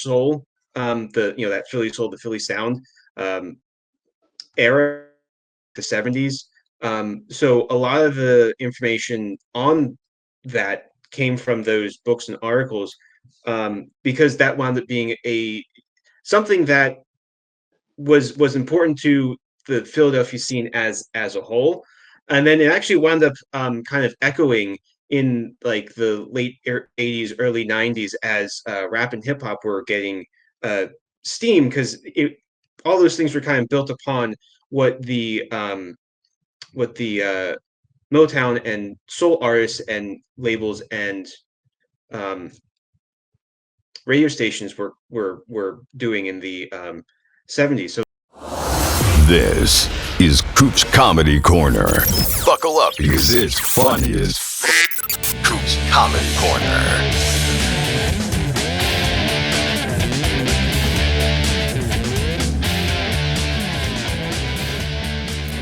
soul, that Philly soul, the Philly sound era, the 70s. So a lot of the information on that came from those books and articles, because that wound up being a something that was important to the Philadelphia scene as a whole, and then it actually wound up kind of echoing in like the late '80s, early '90s as rap and hip hop were getting uh, steam, because it all those things were kind of built upon what the Motown and soul artists and labels and um, radio stations were doing in the '70s. So This is Coop's Comedy Corner. Buckle up because it's funny as Coop's Comedy Corner.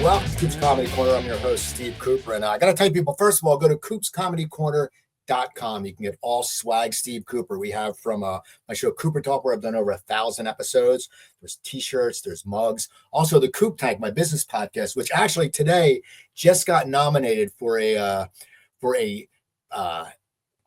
Welcome to Coop's Comedy Corner. I'm your host, Steve Cooper. And I got to tell you people, first of all, go to coopscomedycorner.com. You can get all swag Steve Cooper. We have from my show Cooper Talk, where I've done over 1,000 episodes. There's t-shirts, there's mugs. Also the Coop Tank, my business podcast, which actually today just got nominated for a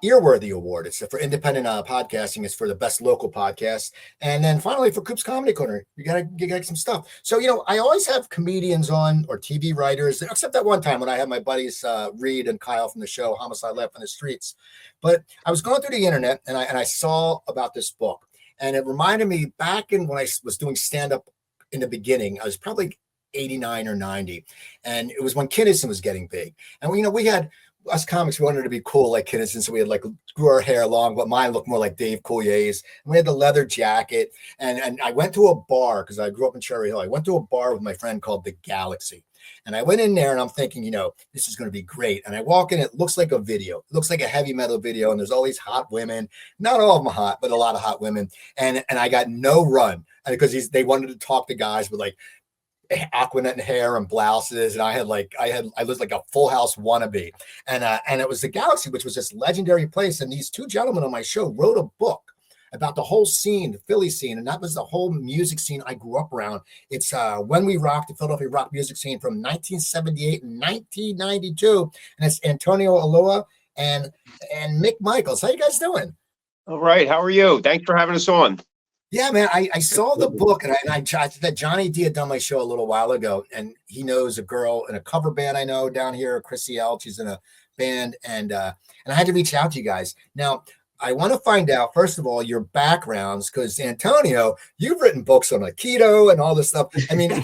Earworthy Award. It's for independent podcasting. It's for the best local podcast. And then finally for Coop's Comedy Corner, you got some stuff. So, I always have comedians on or TV writers, except that one time when I had my buddies Reed and Kyle from the show Homicide Left on the Streets. But I was going through the internet and I saw about this book, and it reminded me back in when I was doing stand-up in the beginning. I was probably 89 or 90. And it was when Kinnison was getting big. And we had us comics, we wanted to be cool like Kinnison, so we had grew our hair long, but mine looked more like Dave Coulier's. And we had the leather jacket, and I went to a bar because I grew up in Cherry Hill. I went to a bar with my friend called the Galaxy, and I went in there and I'm thinking, this is going to be great. And I walk in, it looks like a video, it looks like a heavy metal video, and there's all these hot women, not all of them hot, but a lot of hot women, and I got no run because they wanted to talk to guys with Aquanet hair and blouses, and I looked like a Full House wannabe, and it was the Galaxy, which was this legendary place. And these two gentlemen on my show wrote a book about the whole scene, the Philly scene, and that was the whole music scene I grew up around. It's When We Rock, the Philadelphia rock music scene from 1978 and 1992, and it's Antonio Aloia and Mick Michaels. How you guys doing? All right, how are you? Thanks for having us on. Yeah, man, I saw the book, and I that Johnny D had done my show a little while ago, and he knows a girl in a cover band I know down here, Chrissy L. She's in a band, and I had to reach out to you guys. Now, I want to find out, first of all, your backgrounds, because Antonio, you've written books on keto and all this stuff. I mean, you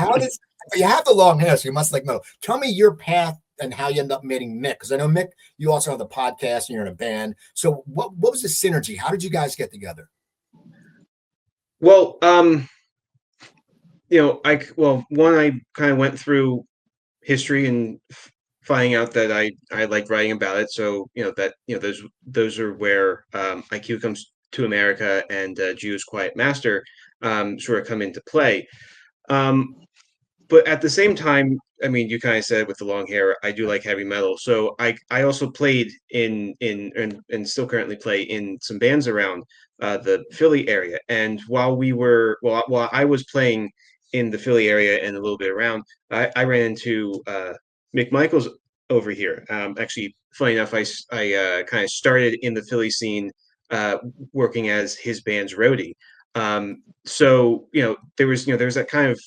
have the long hair, so you must know. Tell me your path and how you end up meeting Mick, because I know Mick, you also have the podcast and you're in a band. So what was the synergy? How did you guys get together? Well, I kind of went through history and finding out that I like writing about it. So those are where IQ Comes to America and Jew's Quiet Master sort of come into play. But at the same time, I mean, you kind of said with the long hair, I do like heavy metal. So I also played in and still currently play in some bands around the Philly area. And while I was playing in the Philly area and a little bit around, I ran into Mick Michaels over here. Actually, funny enough, I kind of started in the Philly scene working as his band's roadie. So there was that kind of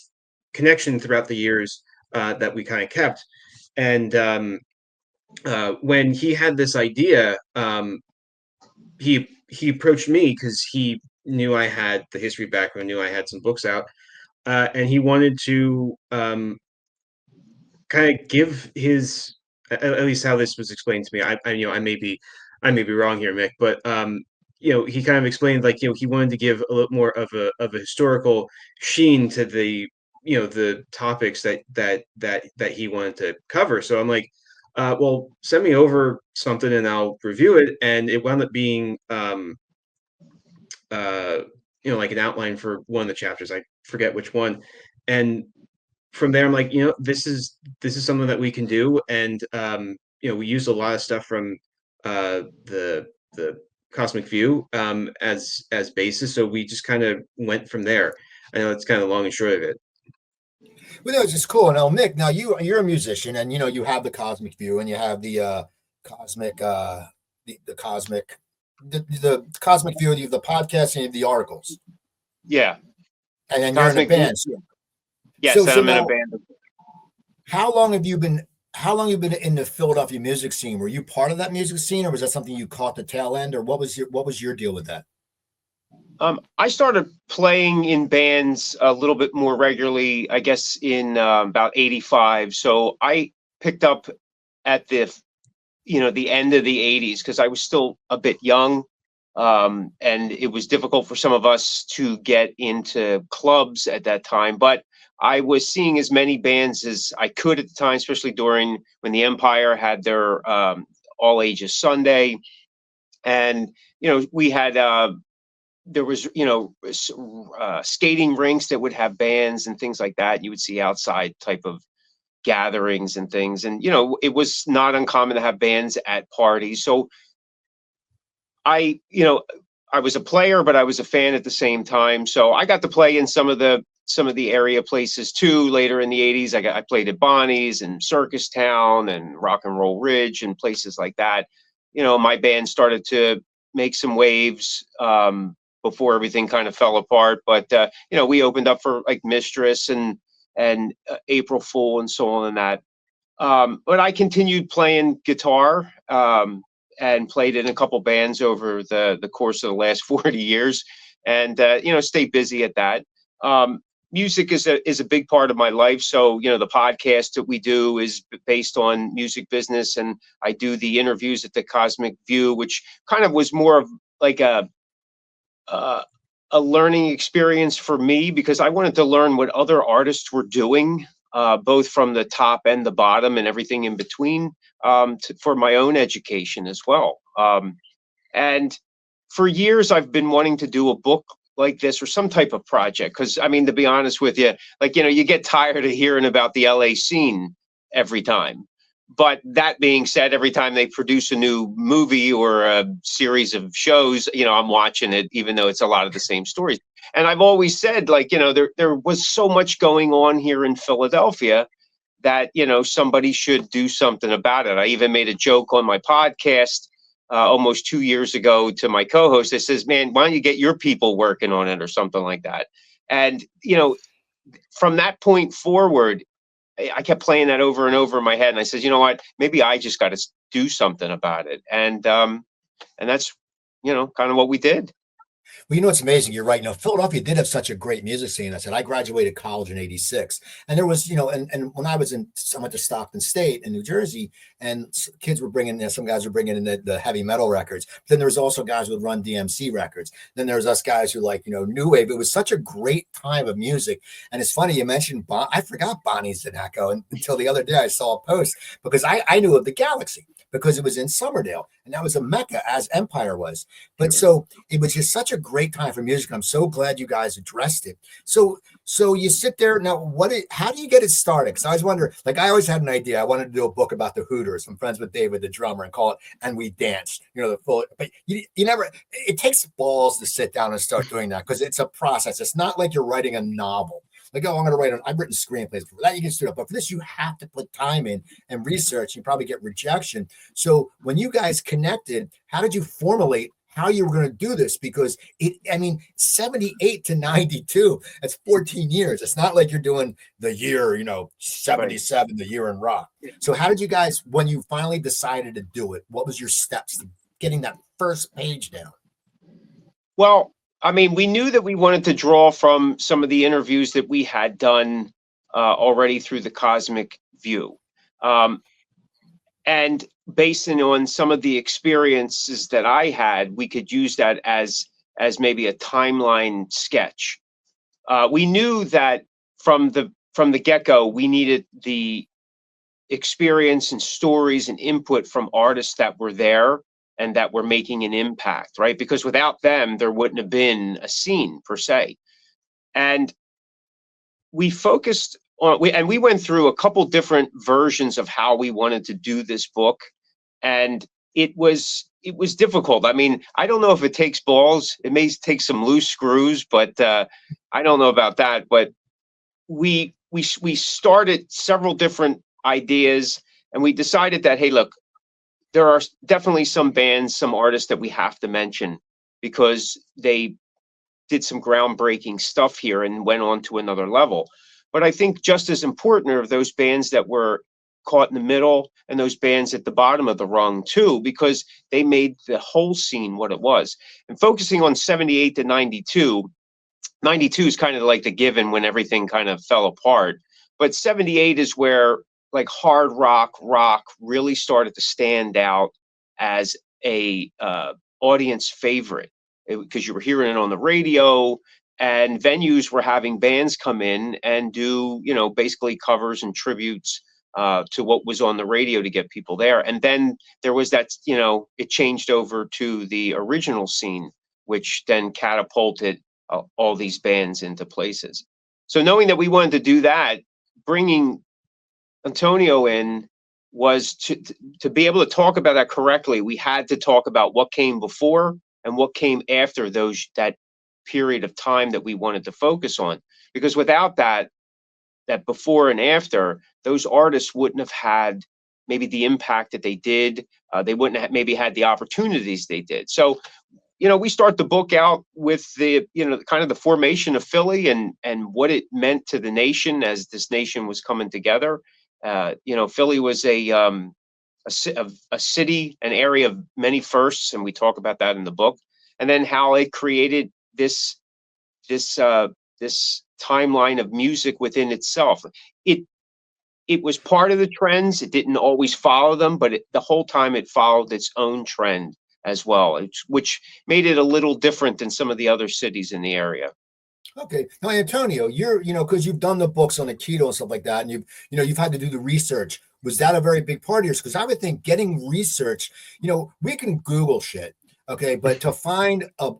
connection throughout the years that we kind of kept. And when he had this idea, he approached me because he knew I had the history background, knew I had some books out, and he wanted to kind of give his, at least how this was explained to me. I may be wrong here, Mick, but he kind of explained he wanted to give a little more of a historical sheen to the topics that he wanted to cover. So I'm like, well, send me over something and I'll review it. And it wound up being like an outline for one of the chapters. I forget which one. And from there, I'm like, this is something that we can do. And we used a lot of stuff from the Cosmic View as basis. So we just kind of went from there. I know it's kind of long and short of it. Well, no, it's just cool. Now, Mick, now you're a musician, and you have the Cosmic View, and you have the cosmic the cosmic the Cosmic View, you have the podcast, and you have the articles, Yeah, and then you're in a Cosmic View. band. Yes, and So I'm in a now, band. how long have you been? How long have you been in the Philadelphia music scene? Were you part of that music scene, or was that something you caught the tail end, or what was your deal with that? I started playing in bands a little bit more regularly, I guess, in about '85. So I picked up at the end of the '80s because I was still a bit young, and it was difficult for some of us to get into clubs at that time. But I was seeing as many bands as I could at the time, especially during when the Empire had their all ages Sunday, and we had there was skating rinks that would have bands and things like that. You would see outside type of gatherings and things, and it was not uncommon to have bands at parties. So I was a player, but I was a fan at the same time. So I got to play in some of the area places too. Later in the '80s, I played at Bonnie's and Circus Town and Rock and Roll Ridge and places like that. My band started to make some waves before everything kind of fell apart. But we opened up for like Mistress and April Fool and so on and that. But I continued playing guitar and played in a couple bands over the course of the last 40 years, and stayed busy at that. Music is a big part of my life. So the podcast that we do is based on music business, and I do the interviews at the Cosmic View, which kind of was more of like uh, a learning experience for me because I wanted to learn what other artists were doing, both from the top and the bottom and everything in between, for my own education as well. And for years, I've been wanting to do a book like this or some type of project. Because, I mean, to be honest with you, like, you get tired of hearing about the LA scene every time. But that being said, every time they produce a new movie or a series of shows, I'm watching it, even though it's a lot of the same stories. And I've always said, like, there was so much going on here in Philadelphia that, somebody should do something about it. I even made a joke on my podcast almost 2 years ago to my co-host that says, man, why don't you get your people working on it or something like that? And, from that point forward, I kept playing that over and over in my head. And I said, you know what, maybe I just got to do something about it. And that's, kind of what we did. Well, what's amazing? You're right. Philadelphia did have such a great music scene. I said, I graduated college in '86. And there was, and when I went to Stockton State in New Jersey, and kids were bringing, some guys were bringing in the heavy metal records. But then there was also guys who would run DMC records. Then there was us guys who new wave. It was such a great time of music. And it's funny, you mentioned, I forgot Bonnie's and Echo until the other day I saw a post because I knew of the Galaxy because it was in Somerdale and that was a mecca as Empire was. But so it was just such a great time for music. I'm so glad you guys addressed it. So you sit there now. How do you get it started? Because I always wonder. Like I always had an idea. I wanted to do a book about the Hooters. I'm friends with David, the drummer, and call it "And We Danced." The full. But you never. It takes balls to sit down and start doing that because it's a process. It's not like you're writing a novel. Like, oh, I'm going to write I've written screenplays for that. You can do it. But for this, you have to put time in and research. You probably get rejection. So when you guys connected, how did you formulate how you were going to do this? Because 78 to 92, that's 14 years. It's not like you're doing the year, 77, the year in rock. So how did you guys, when you finally decided to do it, what was your steps to getting that first page down? Well, I mean, we knew that we wanted to draw from some of the interviews that we had done already through the Cosmic View. And basing on some of the experiences that I had, we could use that as maybe a timeline sketch. We knew that from the get-go, we needed the experience and stories and input from artists that were there and that were making an impact, right? Because without them, there wouldn't have been a scene per se. And we focused on, we went through a couple different versions of how we wanted to do this book. And it was it was difficult. I mean, I don't know if it takes balls. It may take some loose screws, but I don't know about that. But we started several different ideas, and we decided that, hey, look, there are definitely some bands, some artists that we have to mention because they did some groundbreaking stuff here and went on to another level. But I think just as important are those bands that were caught in the middle and those bands at the bottom of the rung too, because they made the whole scene what it was. And focusing on 78 to 92, 92 is kind of like the given when everything kind of fell apart. But 78 is where like hard rock really started to stand out as a audience favorite because you were hearing it on the radio, and venues were having bands come in and do, you know, basically covers and tributes to what was on the radio to get people there. And then there was that, you know, it changed over to the original scene, which then catapulted all these bands into places. So knowing that we wanted to do that, bringing Antonio in was to be able to talk about that correctly. We had to talk about what came before and what came after that period of time that we wanted to focus on, because without that before and after, those artists wouldn't have had maybe the impact that they did. They wouldn't have maybe had the opportunities they did. So, you know, we start the book out with the, you know, kind of the formation of Philly and what it meant to the nation as this nation was coming together. You know, Philly was a city, an area of many firsts, and we talk about that in the book. And then how it created this timeline of music within itself. It was part of the trends. It didn't always follow them, but the whole time it followed its own trend as well, which made it a little different than some of the other cities in the area. Okay. Now, Antonio, you're, you know, because you've done the books on the keto and stuff like that, and you've had to do the research. Was that a very big part of yours? Because I would think getting research, you know, we can Google shit. Okay, but to find a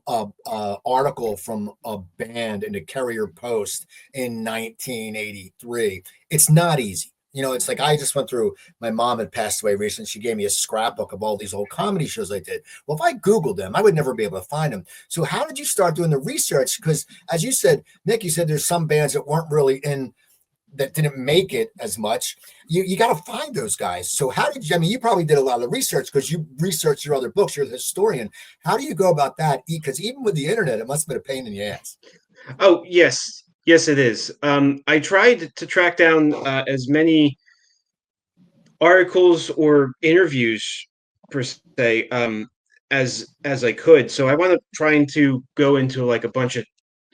article from a band in the Carrier Post in 1983, it's not easy. You know, it's like I just went through. My mom had passed away recently. She gave me a scrapbook of all these old comedy shows I did. Well, if I Googled them, I would never be able to find them. So, how did you start doing the research? Because, as you said, Mick, you said there's some bands that weren't really in that didn't make it as much. You got to find those guys. So how did you, I mean, you probably did a lot of research because you researched your other books. You're the historian. How do you go about that? Because even with the internet, it must have been a pain in the ass. Oh, yes. Yes, it is. I tried to track down as many articles or interviews per se as I could. So I wound up trying to go into like a bunch of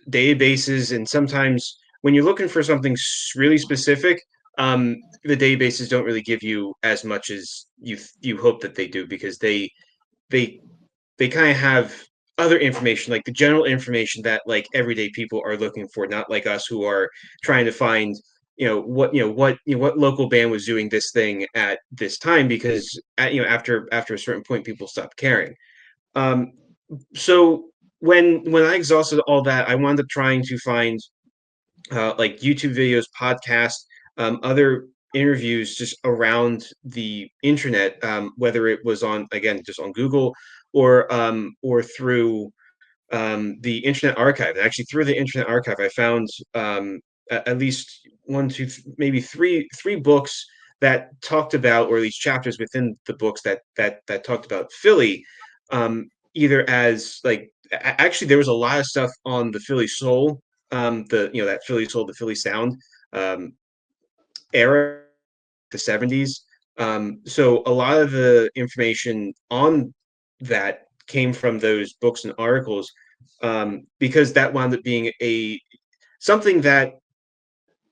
databases, and sometimes when you're looking for something really specific, the databases don't really give you as much as you hope that they do, because they they kind of have other information, like the general information that like everyday people are looking for, not like us who are trying to find what local band was doing this thing at this time, because after a certain point people stop caring. um so when I exhausted all that, I wound up trying to find like YouTube videos, podcasts, other interviews just around the internet, whether it was on, again, just on Google, or through the Internet Archive. And actually, through the Internet Archive, I found at least one, two, maybe three books that talked about, or at least chapters within the books that talked about Philly, either as like actually there was a lot of stuff on the Philly soul, that Philly soul, the Philly sound um, era, the 70s. So a lot of the information on that came from those books and articles, because that wound up being a something that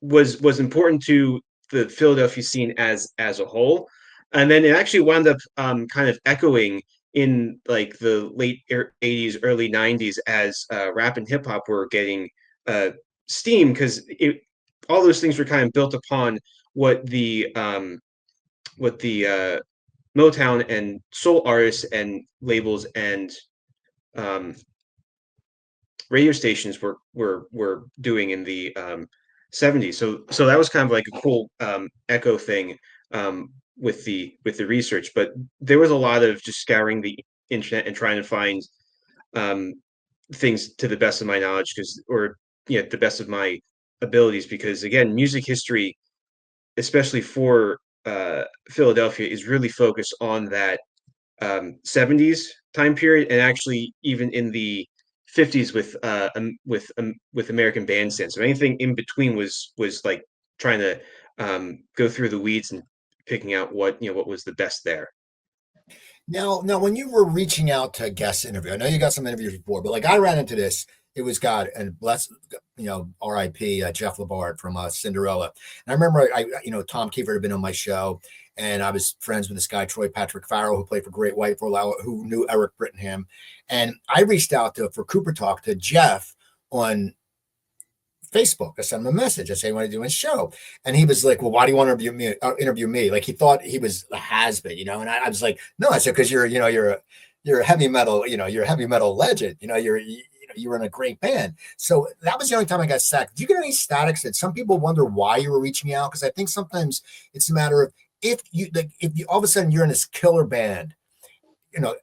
was important to the Philadelphia scene as a whole. And then it actually wound up kind of echoing in like the late 80s, early 90s, as rap and hip hop were getting uh, steam, because all those things were kind of built upon what the Motown and soul artists and labels and um, radio stations were doing in the 70s. So that was kind of like a cool echo thing with the research. But there was a lot of just scouring the internet and trying to find um, things to the best of my knowledge, the best of my abilities. Because again, music history, especially for Philadelphia, is really focused on that 70s time period, and actually even in the 50s with American Bandstand. So anything in between was like trying to go through the weeds and picking out what was the best there. Now, when you were reaching out to guest interview, I know you got some interviews before, but like I ran into this. It was God and bless, R.I.P. Jeff Labard from Cinderella. And I remember, Tom Kiefer had been on my show, and I was friends with this guy Troy Patrick Farrell, who played for Great White for a while, who knew Eric Brittenham, and I reached out for Cooper Talk to Jeff on Facebook. I sent him a message. I said, "I want to do a show." And he was like, "Well, why do you want to interview me? Like he thought he was a has-been, And I was like, "No," I said, "Because you're a heavy metal, you're a heavy metal legend. You were in a great band." So that was the only time I got sacked. Do you get any statics that some people wonder why you were reaching out? Because I think sometimes it's a matter of if you all of a sudden you're in this killer band,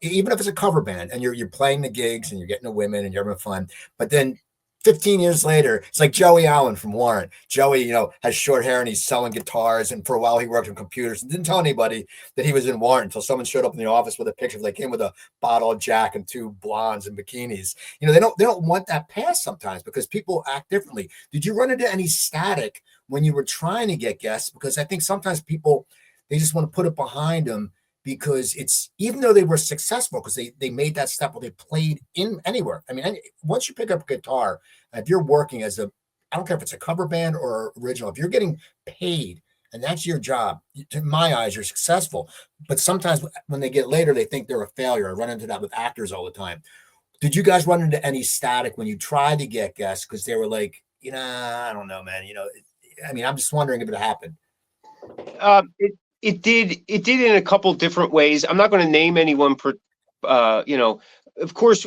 even if it's a cover band and you're playing the gigs and you're getting the women and you're having fun, but then 15 years later, it's like Joey Allen from Warrant. Joey, has short hair and he's selling guitars. And for a while, he worked on computers and didn't tell anybody that he was in Warrant until someone showed up in the office with a picture. They came with a bottle of Jack and two blondes in bikinis. They don't want that past sometimes because people act differently. Did you run into any static when you were trying to get guests? Because I think sometimes people, they just want to put it behind them, because it's, even though they were successful, because they made that step where they played in anywhere. I mean, once you pick up a guitar, if you're working I don't care if it's a cover band or original, if you're getting paid and that's your job, to my eyes, you're successful. But sometimes when they get later, they think they're a failure. I run into that with actors all the time. Did you guys run into any static when you tried to get guests? Because they were like, I don't know, man. I'm just wondering if it happened. It did in a couple different ways. I'm not going to name anyone of course,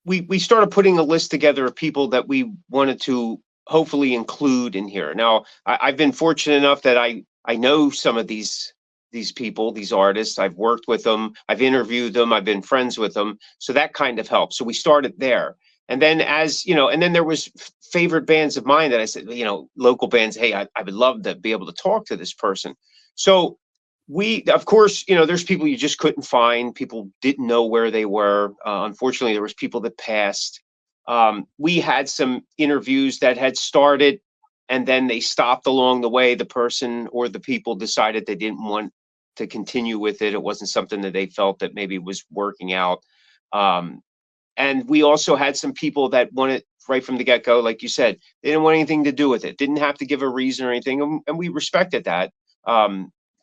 we started putting a list together of people that we wanted to hopefully include in here. Now, I've been fortunate enough that I know some of these people, these artists. I've worked with them, I've interviewed them, I've been friends with them. So that kind of helped. So we started there. And then and then there was favorite bands of mine that I said, local bands, hey, I would love to be able to talk to this person. So of course, there's people you just couldn't find. People didn't know where they were. Unfortunately, there was people that passed. We had some interviews that had started and then they stopped along the way. The person or the people decided they didn't want to continue with it. It wasn't something that they felt that maybe was working out. And we also had some people that wanted right from the get-go, like you said, they didn't want anything to do with it, didn't have to give a reason or anything. And we respected that.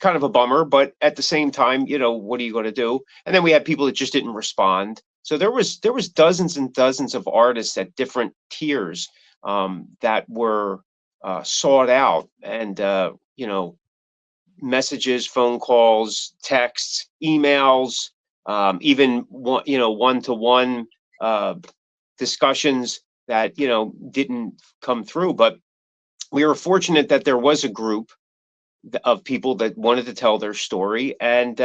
Kind of a bummer, but at the same time, what are you going to do? And then we had people that just didn't respond. So there was dozens and dozens of artists at different tiers that were sought out, and messages, phone calls, texts, emails, even one-to-one discussions that didn't come through. But we were fortunate that there was a group of people that wanted to tell their story, and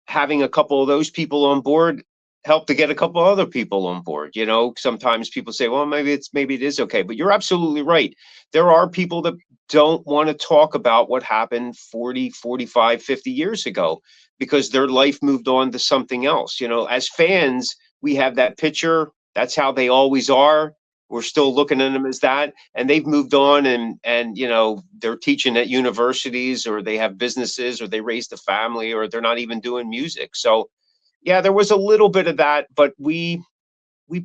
having a couple of those people on board helped to get a couple other people on board. Sometimes people say, well, maybe it is okay, but you're absolutely right. There are people that don't want to talk about what happened 40, 45, 50 years ago because their life moved on to something else. As fans, we have that picture. That's how they always are. We're still looking at them as that, and they've moved on, and they're teaching at universities, or they have businesses, or they raised a family, or they're not even doing music. So yeah, there was a little bit of that, but we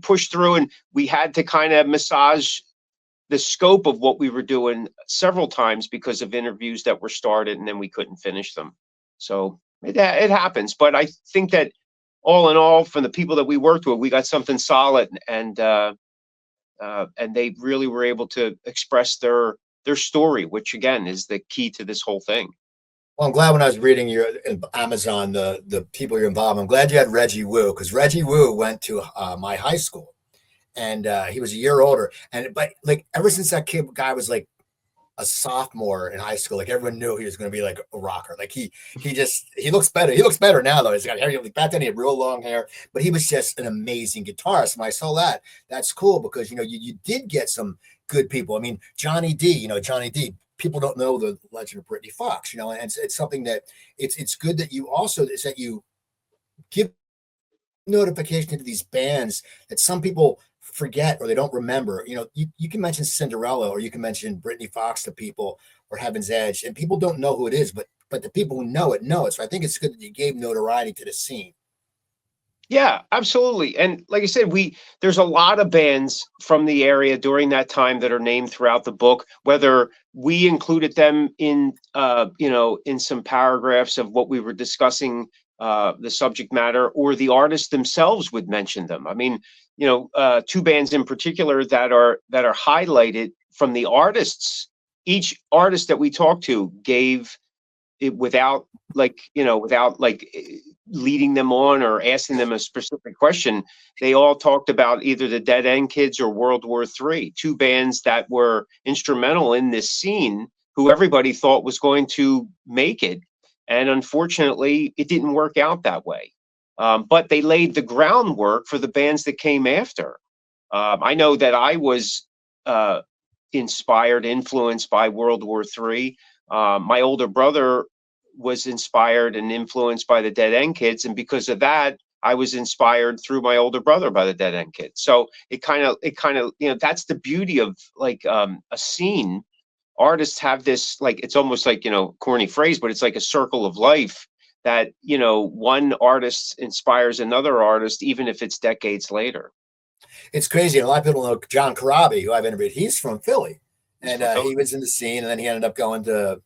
pushed through, and we had to kind of massage the scope of what we were doing several times because of interviews that were started and then we couldn't finish them. So it happens, but I think that all in all, from the people that we worked with, we got something solid, and they really were able to express their story, which again is the key to this whole thing. Well, I'm glad when I was reading your Amazon, the people you're involved. I'm glad you had Reggie Wu, because Reggie Wu went to my high school, and he was a year older. But like ever since that guy was like a sophomore in high school. Like everyone knew he was going to be like a rocker. Like he looks better. He looks better now though. He's got hair. Back then he had real long hair, but he was just an amazing guitarist. When I saw that, that's cool because you did get some good people. I mean, Johnny D. Johnny D. People don't know the legend of Brittany Fox. And it's something that it's good that you also is that you give notification to these bands that some people forget or they don't remember. You can mention Cinderella or you can mention Brittany Fox to people or Heaven's Edge, and people don't know who it is, but the people who know it know it. So I think it's good that you gave notoriety to the scene. Yeah, absolutely. And like I said, there's a lot of bands from the area during that time that are named throughout the book, whether we included them in in some paragraphs of what we were discussing, the subject matter, or the artists themselves would mention them. I mean, two bands in particular that are highlighted from the artists. Each artist that we talked to gave it without leading them on or asking them a specific question. They all talked about either the Dead End Kids or World War III, two bands that were instrumental in this scene who everybody thought was going to make it. And unfortunately, it didn't work out that way. But they laid the groundwork for the bands that came after. I know that I was influenced by World War III. My older brother was inspired and influenced by the Dead End Kids, and because of that, I was inspired through my older brother by the Dead End Kids. So it kind of that's the beauty of a scene. Artists have this, it's almost like corny phrase, but it's like a circle of life that one artist inspires another artist, even if it's decades later. It's crazy. A lot of people know John Corabi, who I've interviewed. He's from Philly, and he was in the scene, and then he ended up going to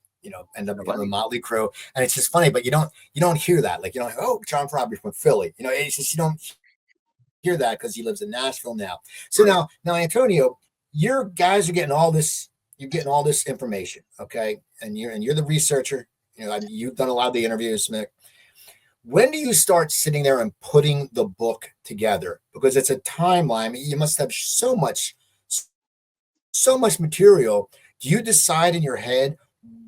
end up becoming a Motley Crue. And it's just funny, but you don't hear that. Like, oh, John Corabi from Philly. It's just, you don't hear that because he lives in Nashville now. So now, Antonio, your guys are getting all this, you're getting all this information. Okay. And you're the researcher. You've done a lot of the interviews, Mick. When do you start sitting there and putting the book together? Because it's a timeline. I mean, you must have so much material. Do you decide in your head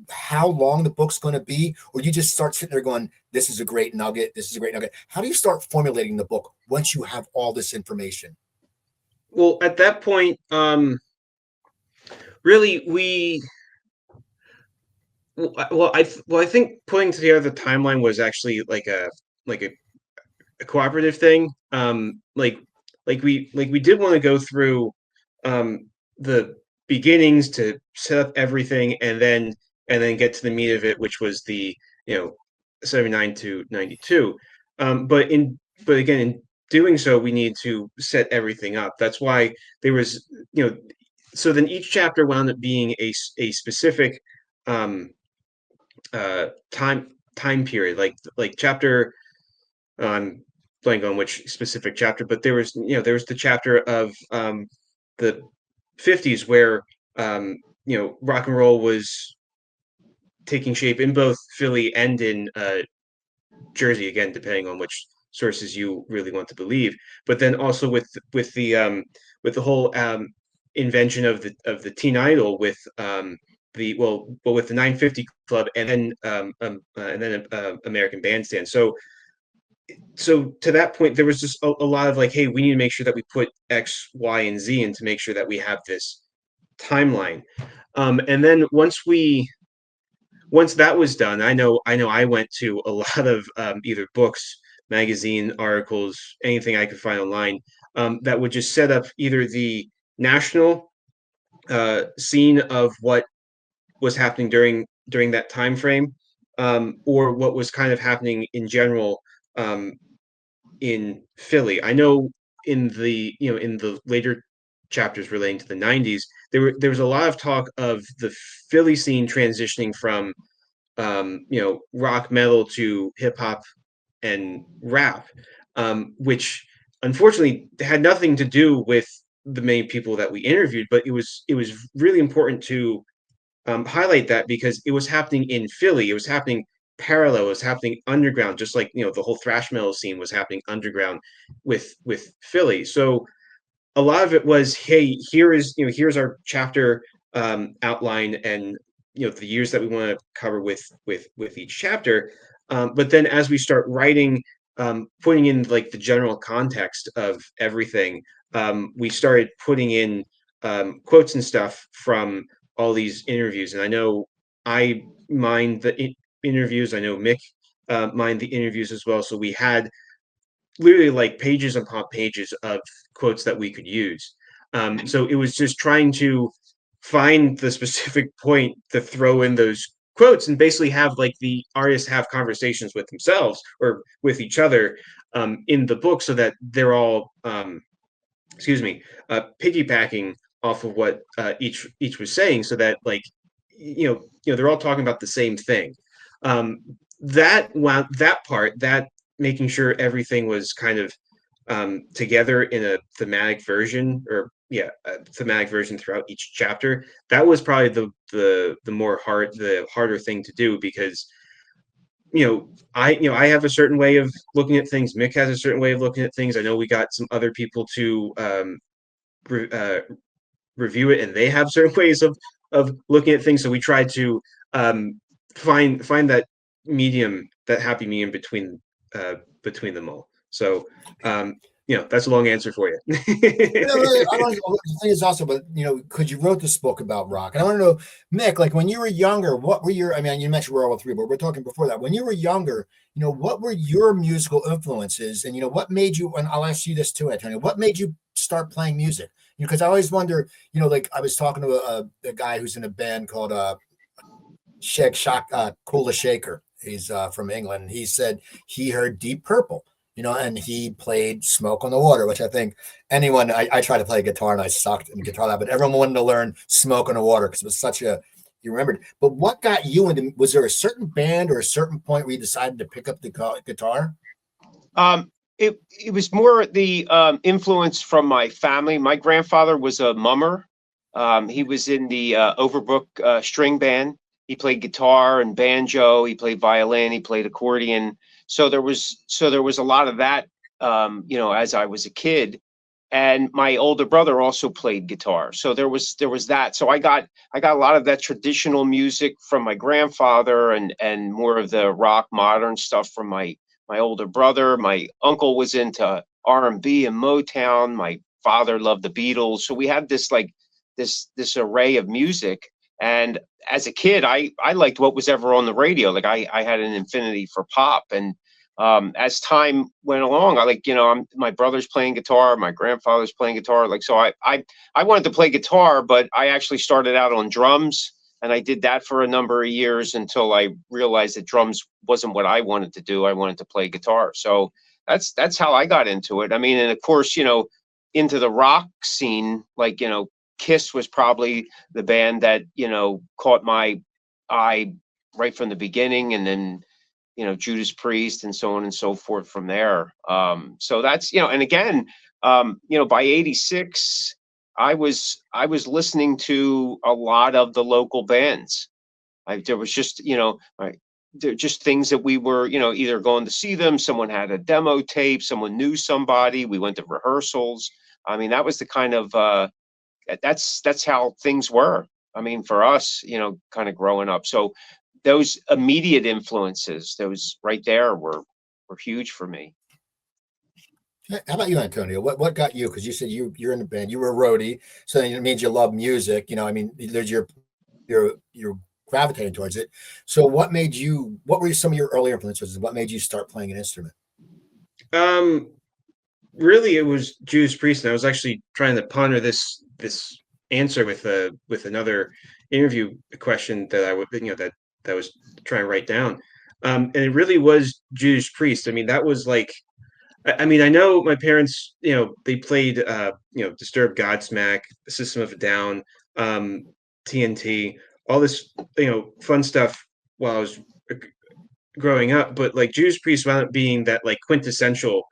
how long the book's going to be, or you just start sitting there going, this is a great nugget, this is a great nugget? How do you start formulating the book once you have all this information? Well, at that point, really, I think putting together the timeline was actually like a cooperative thing. We did want to go through the beginnings to set up everything, and then get to the meat of it, which was the 79 to 92. But again, in doing so, we need to set everything up. That's why there was so then each chapter wound up being a specific time period, like chapter. Blank on which specific chapter, but there was the chapter of the 50s where rock and roll was taking shape in both Philly and in Jersey, again depending on which sources you really want to believe. But then also with the whole invention of the teen idol with with the 950 Club, and then American Bandstand. So to that point, there was just a lot of hey, we need to make sure that we put X, Y, and Z in to make sure that we have this timeline. And then once that was done, I know I went to a lot of either books, magazine articles, anything I could find online that would just set up either the national scene of what was happening during that time frame, or what was kind of happening in general in Philly. I know in the later chapters relating to the 90s, there was a lot of talk of the Philly scene transitioning from rock metal to hip hop and rap, which unfortunately had nothing to do with the many people that we interviewed, but it was really important to highlight that because it was happening in Philly. It was happening parallel. It was happening underground, just like the whole thrash metal scene was happening underground with Philly. So a lot of it was, hey, here's our chapter outline and the years that we want to cover with each chapter. But then as we start writing, putting in like the general context of everything, we started putting in quotes and stuff from all these interviews. And I know I mind the interviews. I know Mick mind the interviews as well. So we had literally like pages upon pages of quotes that we could use. So it was just trying to find the specific point to throw in those quotes and basically have like the artists have conversations with themselves or with each other in the book so that they're all excuse me, piggybacking off of what each was saying, so that like they're all talking about the same thing. Um, that part, that making sure everything was kind of together in a thematic version, or yeah, a thematic version throughout each chapter. That was probably the harder thing to do because I have a certain way of looking at things. Mick has a certain way of looking at things. I know we got some other people to re- uh, review it, and they have certain ways of looking at things. So we tried to um, find that medium, that happy medium between them all. So that's a long answer for you. I want the thing is also, but because you wrote this book about rock, and I want to know, Mick, like when you were younger, what were your? I mean, you mentioned World War III, but we're talking before that. When you were younger, what were your musical influences, and what made you? And I'll ask you this too, Antonio. What made you start playing music? Because I always wonder, like I was talking to a guy who's in a band called Kula Shaker. He's from England. He said he heard Deep Purple, and he played Smoke on the Water, which I think I tried to play guitar and I sucked in guitar lab, but everyone wanted to learn Smoke on the Water because it was you remembered. But what got you into, was there a certain band or a certain point where you decided to pick up the guitar? It was more the influence from my family. My grandfather was a mummer. He was in the Overbrook string band. He played guitar and banjo. He played violin. He played accordion. So there was a lot of that, as I was a kid. And my older brother also played guitar. So there was that. So I got a lot of that traditional music from my grandfather, and more of the rock modern stuff from my older brother. My uncle was into R&B and Motown. My father loved the Beatles. So we had this this array of music. And as a kid, I liked what was ever on the radio. Like I had an affinity for pop. And as time went along, my brother's playing guitar, my grandfather's playing guitar. So I wanted to play guitar, but I actually started out on drums, and I did that for a number of years until I realized that drums wasn't what I wanted to do. I wanted to play guitar. So that's how I got into it. I mean, and of course, into the rock scene, Kiss was probably the band that, caught my eye right from the beginning, and then Judas Priest and so on and so forth from there. So that's, and again, by 86, I was listening to a lot of the local bands. There was just, they're just things that we were, either going to see them, someone had a demo tape, someone knew somebody, we went to rehearsals. I mean, that was the kind of, that's how things were. I mean, for us, kind of growing up. So those immediate influences, those right there were huge for me. How about you, Antonio? What got you? Because you said you're in the band, you were a roadie, so it means you love music. I mean, there's you're gravitating towards it. So what were some of your early influences? What made you start playing an instrument? Really, it was Judas Priest, and I was actually trying to ponder this answer with another interview question that I would that I was trying to write down. And it really was Judas Priest. I mean, that was like, I mean, I know my parents, they played, Disturbed, Godsmack, System of a Down, TNT, all this, fun stuff while I was growing up. But like Judas Priest wound up being that like quintessential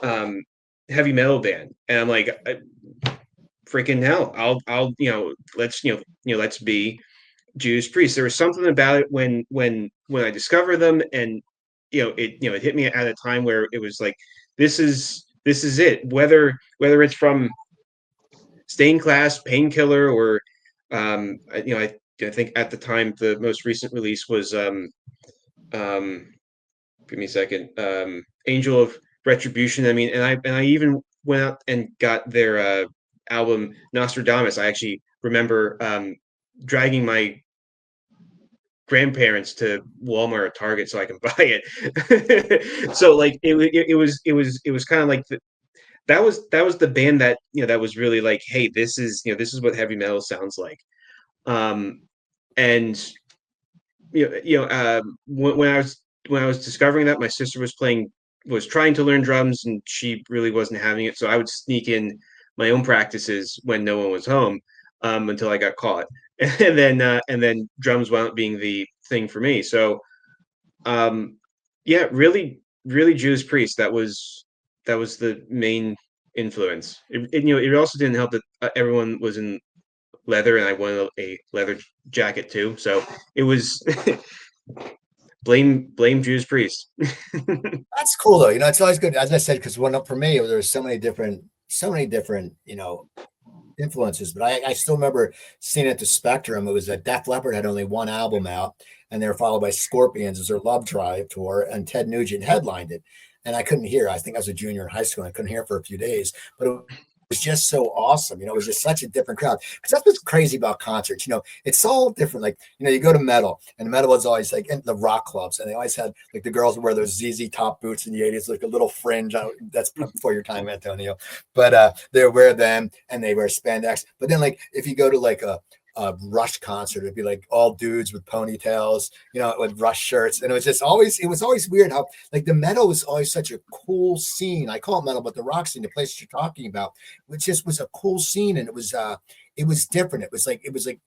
heavy metal band, and I'm like, freaking hell, let's be Judas Priest. There was something about it when I discovered them, and it hit me at a time where it was like, this is it. Whether it's from Stained Class, Painkiller, or I think at the time the most recent release was um, give me a second, Angel of Retribution. I mean, and I even went out and got their album Nostradamus. I actually remember dragging my grandparents to Walmart or Target so I can buy it. So like it was kind of like that was the band that that was really like, hey, this is what heavy metal sounds like. Um, and when I was discovering that, my sister was trying to learn drums, and she really wasn't having it. So I would sneak in my own practices when no one was home, until I got caught, and then drums wound up being the thing for me. So um, yeah, really, really Judas Priest. That was the main influence. It also didn't help that everyone was in leather, and I wanted a leather jacket too. So it was blame Judas Priest. That's cool though. It's always good, as I said, because one up for me, there was so many different, influences. But I still remember seeing at the Spectrum. It was that Def Leppard had only one album out, and they were followed by Scorpions as their Love Drive tour, and Ted Nugent headlined it. And I couldn't hear. I think I was a junior in high school, and I couldn't hear for a few days. But it was just so awesome. It was just such a different crowd. Because that's what's crazy about concerts. It's all different. Like, you go to metal, and metal was always like in the rock clubs, and they always had like the girls wear those ZZ Top boots in the 80s, like a little fringe. That's before your time, Antonio. But they wear them, and they wear spandex. But then, like, if you go to like a Rush concert, it'd be like all dudes with ponytails, with Rush shirts. And it was always weird how like the metal was always such a cool scene. I call it metal, but the rock scene, the place you're talking about, which just was a cool scene. And it was different. It was like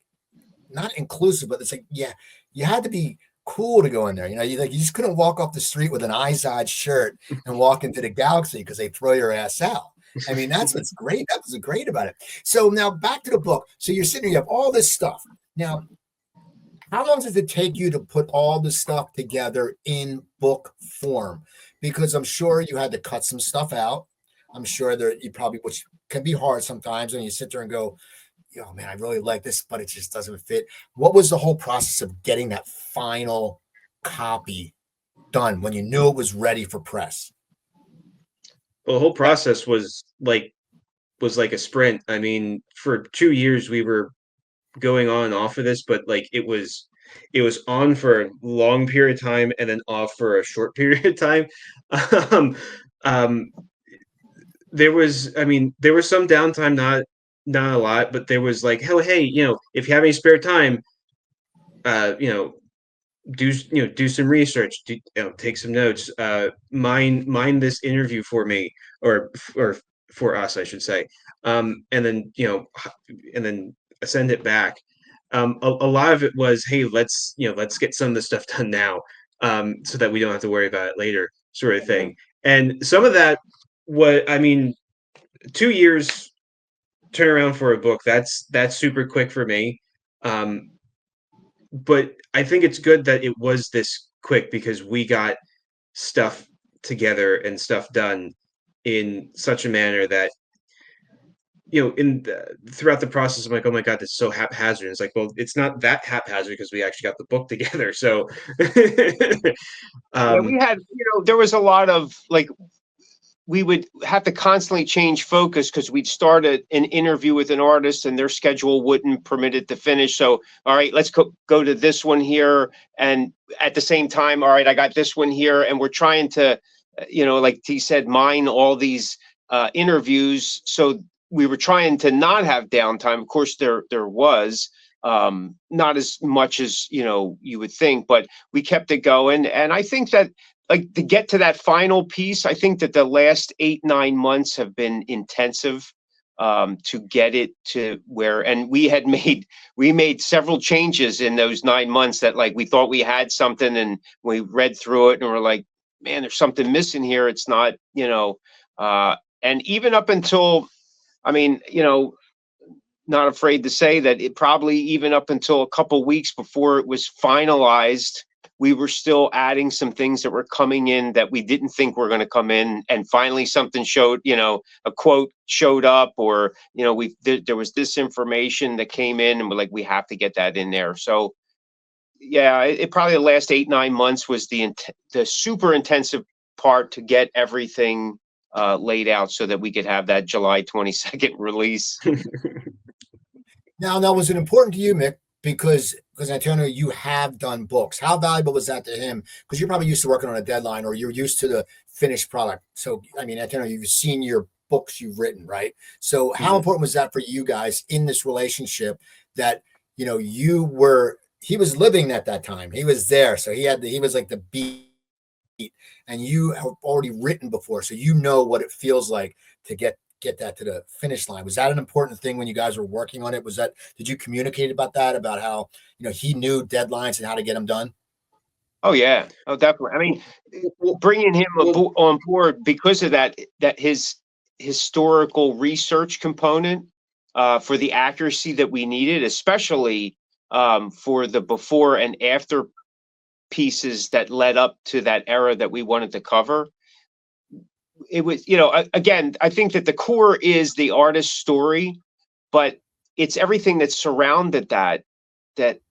not inclusive, but it's like, yeah, you had to be cool to go in there. You just couldn't walk off the street with an Izod shirt and walk into the Galaxy because they throw your ass out. I mean, that's what's great. That was great about it. So now back to the book. So you're sitting here, you have all this stuff. Now, how long does it take you to put all this stuff together in book form? Because I'm sure you had to cut some stuff out. I'm sure that you probably, which can be hard sometimes when you sit there and go, oh man, I really like this, but it just doesn't fit. What was the whole process of getting that final copy done when you knew it was ready for press? Well, the whole process was like a sprint. I mean, for 2 years we were going on and off of this, but like it was on for a long period of time and then off for a short period of time. Um, um, there was some downtime, not a lot, but there was like, oh hey, if you have any spare time, uh, you know, do some research, take some notes, mine this interview for me, or for us, I should say, and then and then send it back. A lot of it was, hey, let's get some of the stuff done now, so that we don't have to worry about it later, sort of thing. And some of that, what I mean, 2 years turnaround for a book, that's super quick for me. Um, but I think it's good that it was this quick because we got stuff together and stuff done in such a manner that throughout the process, I'm like, oh my god, this is so haphazard. It's like, well, it's not that haphazard because we actually got the book together. So, Yeah, we um, had, there was a lot of like, we would have to constantly change focus because we'd start an interview with an artist and their schedule wouldn't permit it to finish. So, all right, let's go to this one here. And at the same time, all right, I got this one here. And we're trying to, like T said, mine all these interviews. So we were trying to not have downtime. Of course, there was not as much as, you would think, but we kept it going. And I think that, like, to get to that final piece, I think that the last 8-9 months have been intensive, to get it to where, and we made several changes in those 9 months that, like, we thought we had something and we read through it and we're like, man, there's something missing here. It's not, and even up until, I mean, not afraid to say that it probably even up until a couple weeks before it was finalized, we were still adding some things that were coming in that we didn't think were going to come in, and finally something showed, a quote showed up, or there was this information that came in, and we're like, we have to get that in there. So yeah, it probably the last 8-9 months was the super intensive part to get everything laid out so that we could have that July 22nd release. Now, was it important to you, Mick? Because Antonio, you have done books. How valuable was that to him? Because you're probably used to working on a deadline, or you're used to the finished product. So, I mean, Antonio, you've seen your books you've written, right? So, how important was that for you guys in this relationship that he was living at that time. He was there, so he was like the beat, and you have already written before, so you know what it feels like to get that to the finish line. Was that an important thing when you guys were working on it? Did you communicate about that, about how he knew deadlines and how to get them done? Oh yeah, oh definitely. I mean, bringing him on board because of that his historical research component for the accuracy that we needed, especially for the before and after pieces that led up to that era that we wanted to cover. It was, again, I think that the core is the artist's story, but it's everything that surrounded that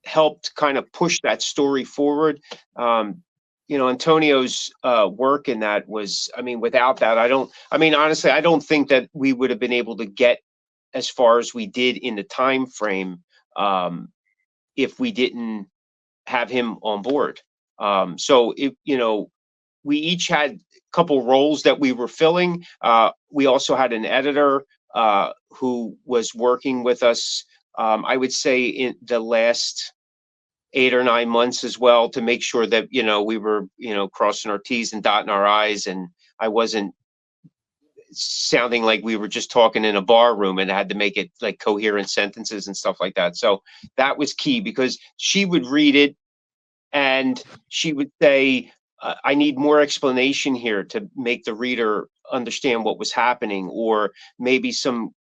helped kind of push that story forward. Antonio's work in that was, I mean, without that, honestly, I don't think that we would have been able to get as far as we did in the time frame if we didn't have him on board. So we each had a couple roles that we were filling. We also had an editor who was working with us, I would say, in the last 8 or 9 months as well, to make sure that we were crossing our T's and dotting our I's, and I wasn't sounding like we were just talking in a bar room, and had to make it like coherent sentences and stuff like that. So that was key, because she would read it and she would say, I need more explanation here to make the reader understand what was happening, or maybe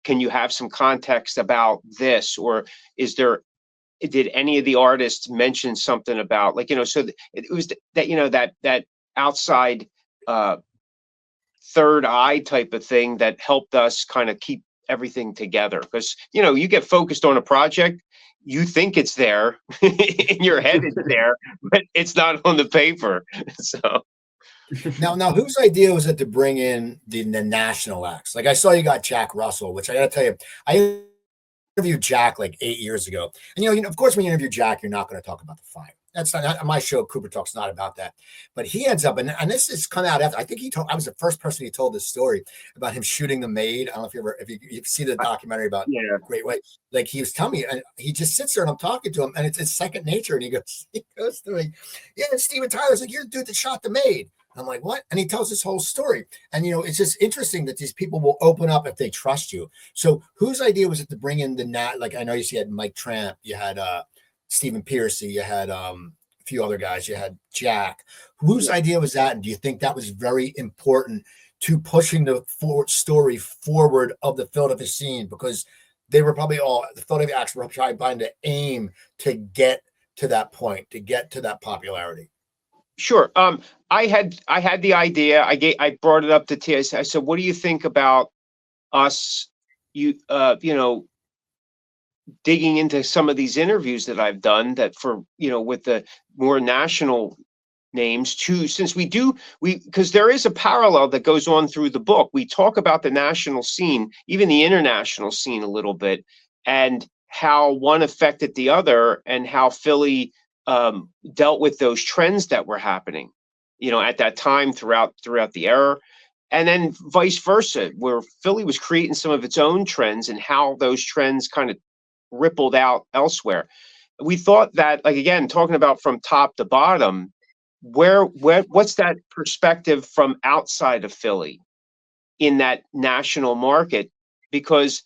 can you have some context about this, or did any of the artists mention something about, like, so it was that that outside third eye type of thing that helped us kind of keep everything together. Because you get focused on a project, you think it's there in your head, it's there, but it's not on the paper. So now whose idea was it to bring in the national acts? Like, I saw you got Jack Russell, which I gotta tell you, I interviewed Jack like 8 years ago, and of course, when you interview Jack, you're not going to talk about the fight. That's not my show. Cooper Talk's not about that. But he ends up, and this has come out after. I think I was the first person he told this story about him shooting the maid. I don't know if you see the documentary about Great White. Like, he was telling me, and he just sits there, and I'm talking to him, and it's second nature. And he goes to me, yeah, Steven Tyler's like, you're the dude that shot the maid. I'm like, what? And he tells this whole story. And, it's just interesting that these people will open up if they trust you. So whose idea was it to bring in like, I know you had Mike Tramp, you had Stephen Piercy, you had a few other guys, you had Jack. Whose idea was that? And do you think that was very important to pushing the story forward of the Philadelphia scene? Because they were probably the Philadelphia acts were trying to aim to get to that point, to get to that popularity. Sure. I had the idea. I brought it up to T. I said, "What do you think about us? Digging into some of these interviews that I've done that for with the more national names too, since because there is a parallel that goes on through the book. We talk about the national scene, even the international scene a little bit, and how one affected the other, and how Philly dealt with those trends that were happening, at that time throughout the era, and then vice versa, where Philly was creating some of its own trends, and how those trends kind of rippled out elsewhere. We thought that, like, again, talking about from top to bottom, what's that perspective from outside of Philly in that national market? Because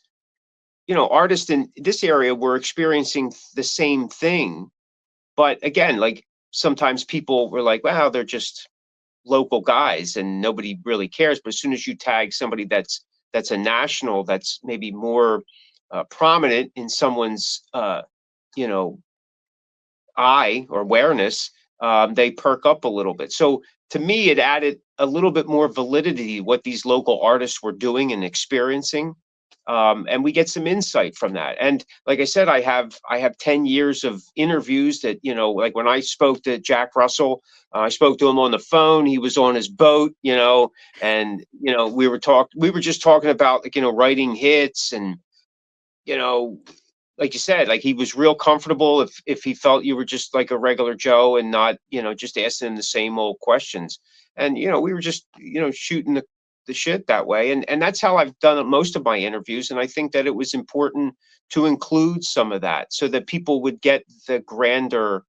artists in this area were experiencing the same thing. But again, like, sometimes people were like, wow, they're just local guys and nobody really cares. But as soon as you tag somebody that's a national, that's maybe more prominent in someone's eye or awareness, they perk up a little bit. So to me, it added a little bit more validity to what these local artists were doing and experiencing. And we get some insight from that. And like I said, I have 10 years of interviews that, like when I spoke to Jack Russell, I spoke to him on the phone. He was on his boat, and we were just talking about, like, writing hits, and you know like you said, like, he was real comfortable if he felt you were just like a regular Joe and not, just asking him the same old questions. And we were just, shooting the shit that way. And that's how I've done most of my interviews. And I think that it was important to include some of that so that people would get the grander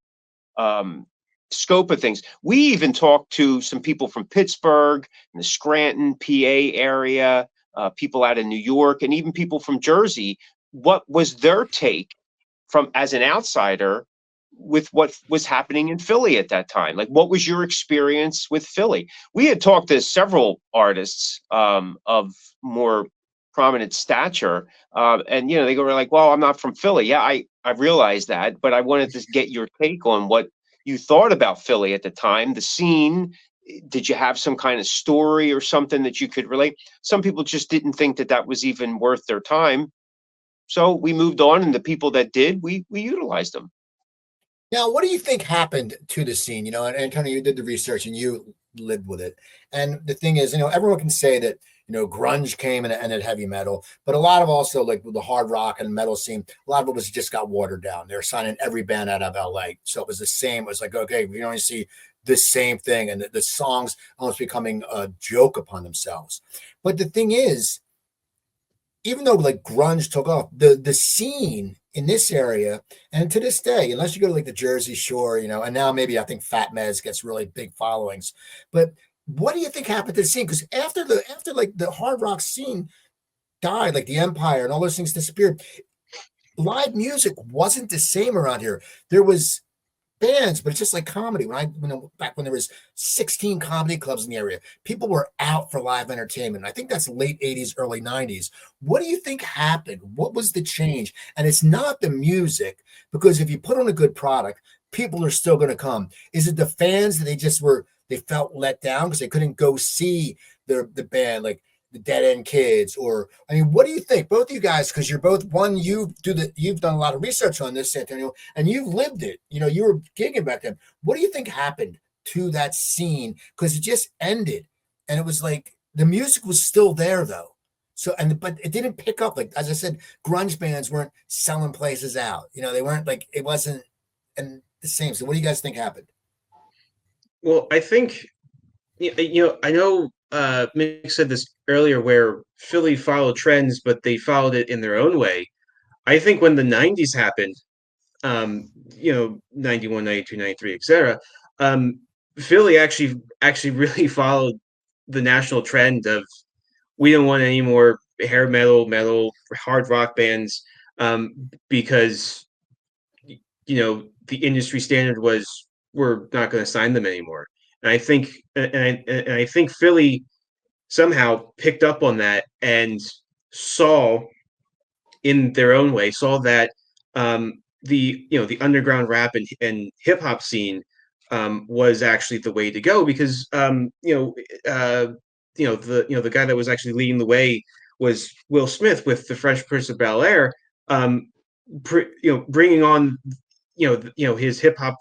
um, scope of things. We even talked to some people from Pittsburgh and the Scranton, PA area, people out of New York, and even people from Jersey. What was their take from as an outsider with what was happening in Philly at that time? Like, what was your experience with Philly? We had talked to several artists of more prominent stature, and they go like, "Well, I'm not from Philly." Yeah, I realized that, but I wanted to get your take on what you thought about Philly at the time, the scene. Did you have some kind of story or something that you could relate? Some people just didn't think that that was even worth their time, so we moved on, and the people that did, we utilized them. Now, what do you think happened to the scene? And kind of you did the research and you lived with it. And the thing is, everyone can say that, grunge came and ended heavy metal, but a lot of also like the hard rock and metal scene, a lot of it was just got watered down. They're signing every band out of LA. So it was the same. It was like, okay, we only see the same thing. And the songs almost becoming a joke upon themselves. But the thing is, even though like grunge took off, the scene in this area, and to this day, unless you go to like the Jersey Shore, and now maybe I think Fat Mez gets really big followings. But what do you think happened to the scene? Because after like the hard rock scene died, like the Empire and all those things disappeared, live music wasn't the same around here. There was bands, but it's just like comedy. Back when there was 16 comedy clubs in the area, people were out for live entertainment. I think that's late 80s, early 90s. What do you think happened? What was the change? And it's not the music, because if you put on a good product, people are still going to come. Is it the fans that they felt let down because they couldn't go see the band, like the Dead End Kids? Or I mean, what do you think, both of you guys? Because you're both you've done a lot of research on this, Antonio, and you've lived it. You were gigging back then. What do you think happened to that scene? Because it just ended, and it was like the music was still there though. So but it didn't pick up. Like as I said, grunge bands weren't selling places out. They weren't like, it wasn't and the same. So what do you guys think happened? Well, I think I know Mick said this earlier where Philly followed trends, but they followed it in their own way. I think when the 90s happened, 91, 92, 93, etc., Philly actually really followed the national trend of we don't want any more hair metal, hard rock bands, because the industry standard was we're not going to sign them anymore. And I think Philly somehow picked up on that and saw in their own way that the underground rap and hip hop scene was actually the way to go, because the guy that was actually leading the way was Will Smith with the Fresh Prince of Bel Air, bringing on his hip hop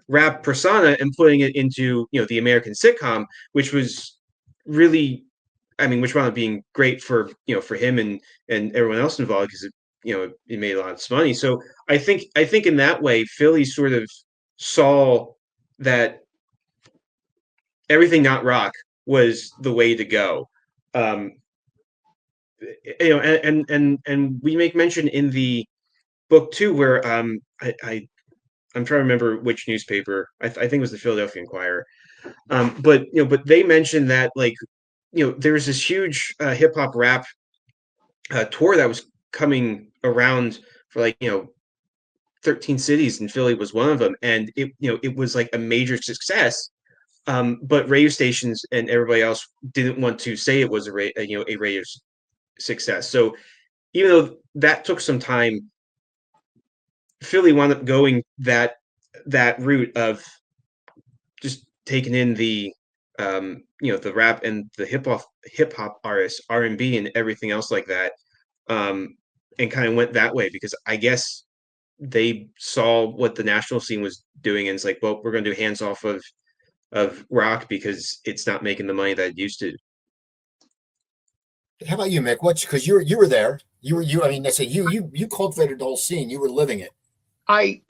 rap persona and putting it into the American sitcom, which was really, I mean, which wound up being great for for him and everyone else involved, because it made a lot of money. So I think in that way, Philly sort of saw that everything not rock was the way to go. Um, and we make mention in the book too, where I'm trying to remember which newspaper. I think it was the Philadelphia Inquirer. But they mentioned that, like, there was this huge hip hop rap tour that was coming around for, like, 13 cities, and Philly was one of them, and it was like a major success. But radio stations and everybody else didn't want to say it was a radio success. So even though that took some time, Philly wound up going that that route of just taking in the the rap and the hip hop artists, R&B and everything else like that, um, and kind of went that way because I guess they saw what the national scene was doing and it's like, well, we're going to do hands off of rock because it's not making the money that it used to. How about you, Mick? What? Because you were there. You. I mean, I say you cultivated the whole scene. You were living it. I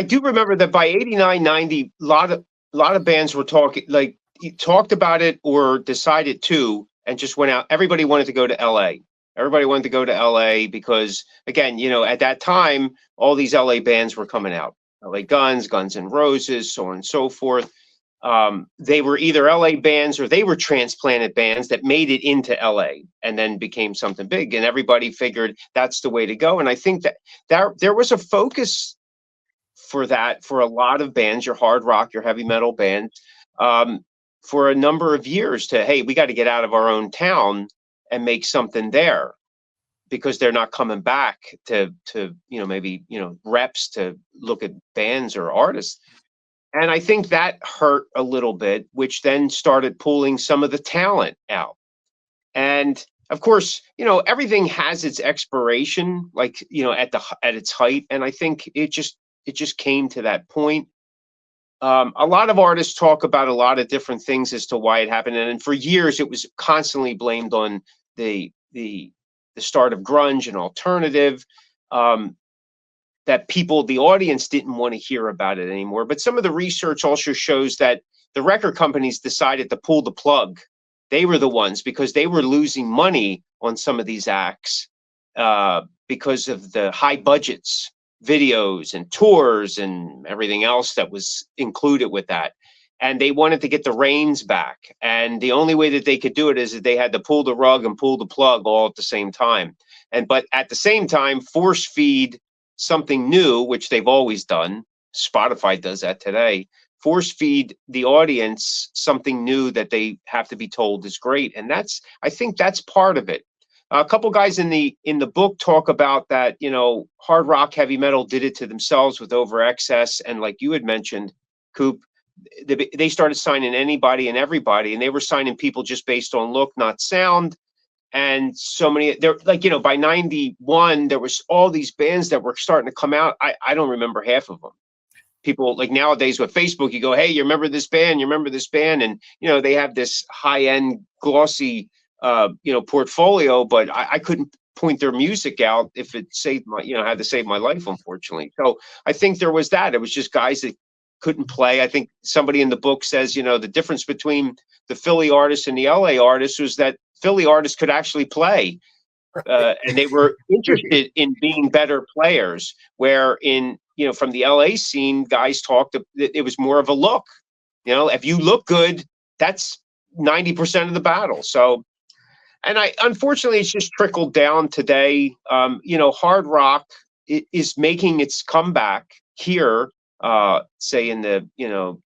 do remember that by 89, 90, a lot of bands were talking, like, talked about it or decided to, and just went out. Everybody wanted to go to LA. Everybody wanted to go to LA because, again, at that time, all these LA bands were coming out. LA Guns, Guns N' Roses, so on and so forth. They were either LA bands or they were transplanted bands that made it into LA and then became something big. And everybody figured that's the way to go. And I think that there was a focus for that for a lot of bands, your hard rock, your heavy metal band, for a number of years to, hey, we got to get out of our own town and make something there because they're not coming back to maybe, reps to look at bands or artists. And I think that hurt a little bit, which then started pulling some of the talent out. And of course, everything has its expiration, like, at its height. And I think it just came to that point. A lot of artists talk about a lot of different things as to why it happened. And for years, it was constantly blamed on the start of grunge and alternative. That the audience didn't want to hear about it anymore. But some of the research also shows that the record companies decided to pull the plug. They were the ones because they were losing money on some of these acts because of the high budgets, videos and tours and everything else that was included with that. And they wanted to get the reins back. And the only way that they could do it is that they had to pull the rug and pull the plug all at the same time. But at the same time, force feed something new, which they've always done. Spotify does that today. Force feed the audience something new that they have to be told is great. And I think that's part of it. A couple guys in the book talk about that, hard rock, heavy metal did it to themselves with over excess. And like you had mentioned, Coop, they started signing anybody and everybody, and they were signing people just based on look, not sound. And so many, there, like, by 91, there was all these bands that were starting to come out. I don't remember half of them. People, like, nowadays with Facebook, you go, hey, you remember this band? You remember this band? And, they have this high-end glossy, portfolio, but I couldn't point their music out if it saved my, had to save my life, unfortunately. So I think there was that. It was just guys that couldn't play. I think somebody in the book says, the difference between the Philly artists and the LA artists was that Philly artists could actually play, and they were interested in being better players. Where from the LA scene, guys talked. It was more of a look. If you look good, that's 90% of the battle. So, and unfortunately, it's just trickled down today. Hard rock is making its comeback here, say in the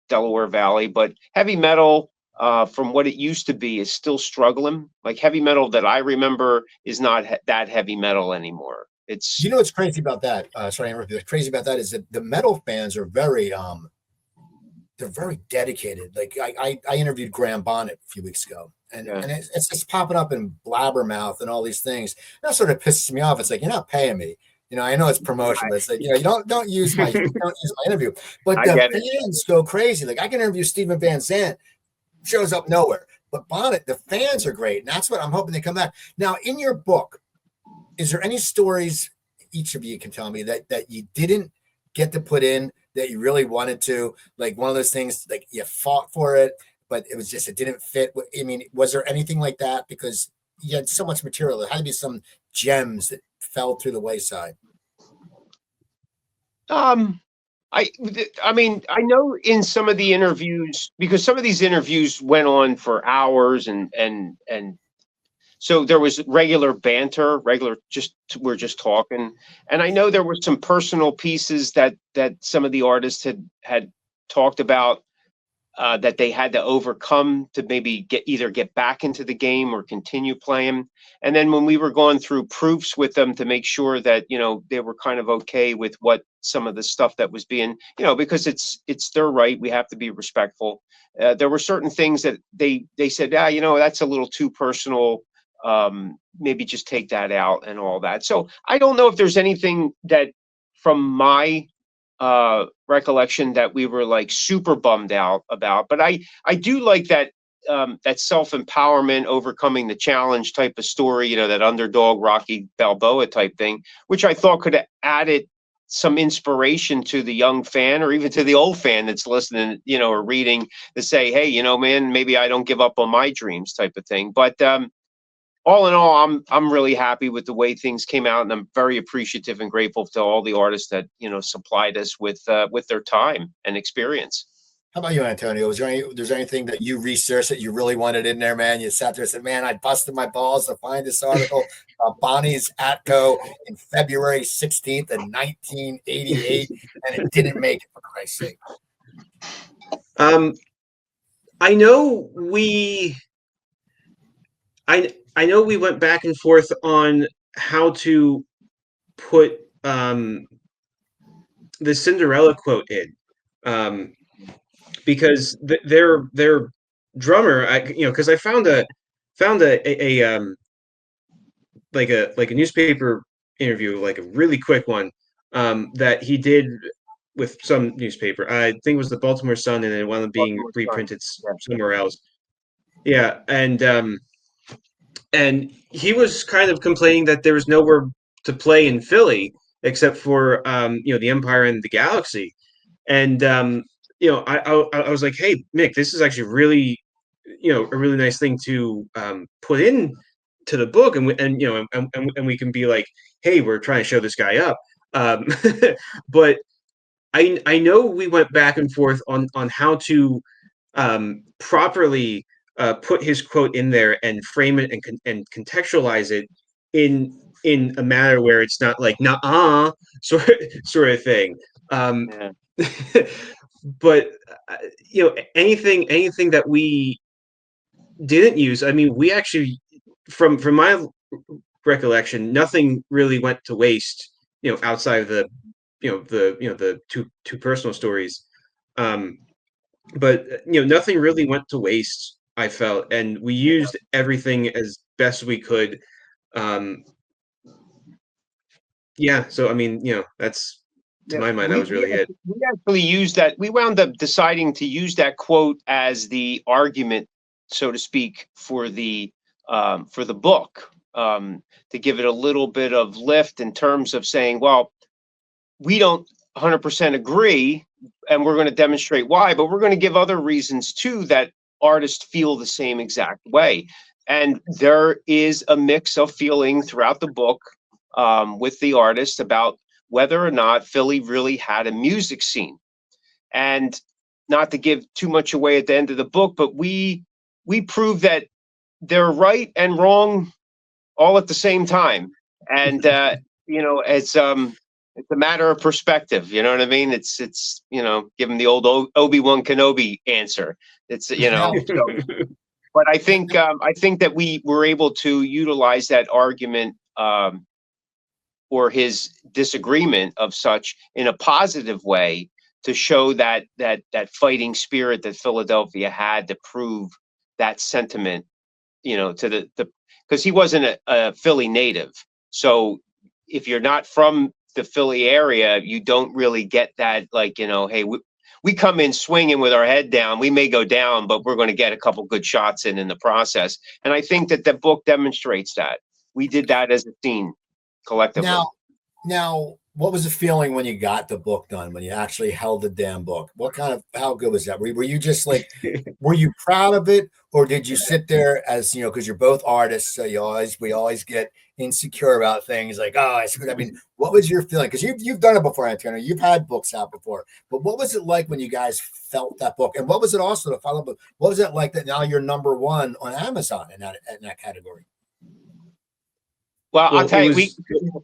Delaware Valley, but heavy metal, from what it used to be, is still struggling. Like, heavy metal that I remember is not that heavy metal anymore. It's what's crazy about that. Sorry, what's crazy about that is that the metal fans are very they're very dedicated. Like, I interviewed Graham Bonnet a few weeks ago, and it's just popping up in Blabbermouth and all these things. That sort of pisses me off. It's like, you're not paying me. I know it's promotion, but it's like, you don't use my interview. But the fans go crazy. Like, I can interview Steven Van Zandt, shows up nowhere. But Bonnet, the fans are great, and that's what I'm hoping they come back. Now, in your book, is there any stories each of you can tell me that you didn't get to put in that you really wanted to? Like, one of those things, like, you fought for it, but it didn't fit. I mean, was there anything like that? Because you had so much material. There had to be some gems that fell through the wayside. I mean, I know in some of the interviews, because some of these interviews went on for hours, and so there was regular banter, we're just talking. And I know there were some personal pieces that some of the artists had talked about. that they had to overcome to maybe either get back into the game or continue playing. And then when we were going through proofs with them to make sure that, they were kind of okay with what some of the stuff that was being, because it's their right, we have to be respectful. There were certain things that they said, that's a little too personal. Maybe just take that out and all that. So I don't know if there's anything that from my recollection that we were like super bummed out about, but I do like that that self-empowerment, overcoming the challenge type of story, that underdog Rocky Balboa type thing, which I thought could have added some inspiration to the young fan or even to the old fan that's listening, or reading, to say, hey, man, maybe I don't give up on my dreams type of thing. But all in all, I'm really happy with the way things came out, and I'm very appreciative and grateful to all the artists that supplied us with their time and experience. How about you, Antonio? There's anything that you researched that you really wanted in there, man? You sat there and said, "Man, I busted my balls to find this article about Bonnie's Atco in February 16th of 1988, and it didn't make it, for Christ's sake." I know we I know we went back and forth on how to put the Cinderella quote in, because their drummer, because I found a like a newspaper interview, like a really quick one, that he did with some newspaper. I think it was the Baltimore Sun, and it wound up being Baltimore Sun. reprinted somewhere else. Yeah, and he was kind of complaining that there was nowhere to play in Philly except for the Empire and the Galaxy, and I was like, hey Mick, this is actually really a really nice thing to put in to the book, and we can be like, hey, we're trying to show this guy up, but I know we went back and forth on how to properly put his quote in there and frame it and contextualize it in a manner where it's not like nah sort of thing. Yeah. But anything that we didn't use, I mean, we actually, from my recollection, nothing really went to waste. Outside of the two personal stories, but nothing really went to waste, I felt, and we used everything as best we could. Yeah, so I mean, that's, to Yeah, my mind, that was really it. we actually used that. We wound up deciding to use that quote as the argument, so to speak, for the book, to give it a little bit of lift in terms of saying, well, we don't 100% agree, and we're going to demonstrate why, but we're going to give other reasons too that artists feel the same exact way. And there is a mix of feeling throughout the book, with the artist, about whether or not Philly really had a music scene. And not to give too much away at the end of the book, but we prove that they're right and wrong all at the same time. And it's a matter of perspective. You know what I mean? It's give them the old Obi-Wan Kenobi answer. It's Now, so, but I think that we were able to utilize that argument, or his disagreement of such, in a positive way, to show that fighting spirit that Philadelphia had, to prove that sentiment, to the because he wasn't a Philly native. So if you're not from the Philly area, you don't really get that, like, hey, we come in swinging with our head down. We may go down, but we're going to get a couple good shots in the process. And I think that the book demonstrates that. We did that as a team collectively. Now, what was the feeling when you got the book done, when you actually held the damn book? How good was that? Were you just like, were you proud of it, or did you sit there as, because you're both artists, so we always get insecure about things like, oh, I mean, what was your feeling? Because you've done it before, Antonio. You've had books out before, but what was it like when you guys felt that book? And what was it also, to follow up, what was it like that now you're number one on Amazon in that category? Well, I'll Well, it tell you, was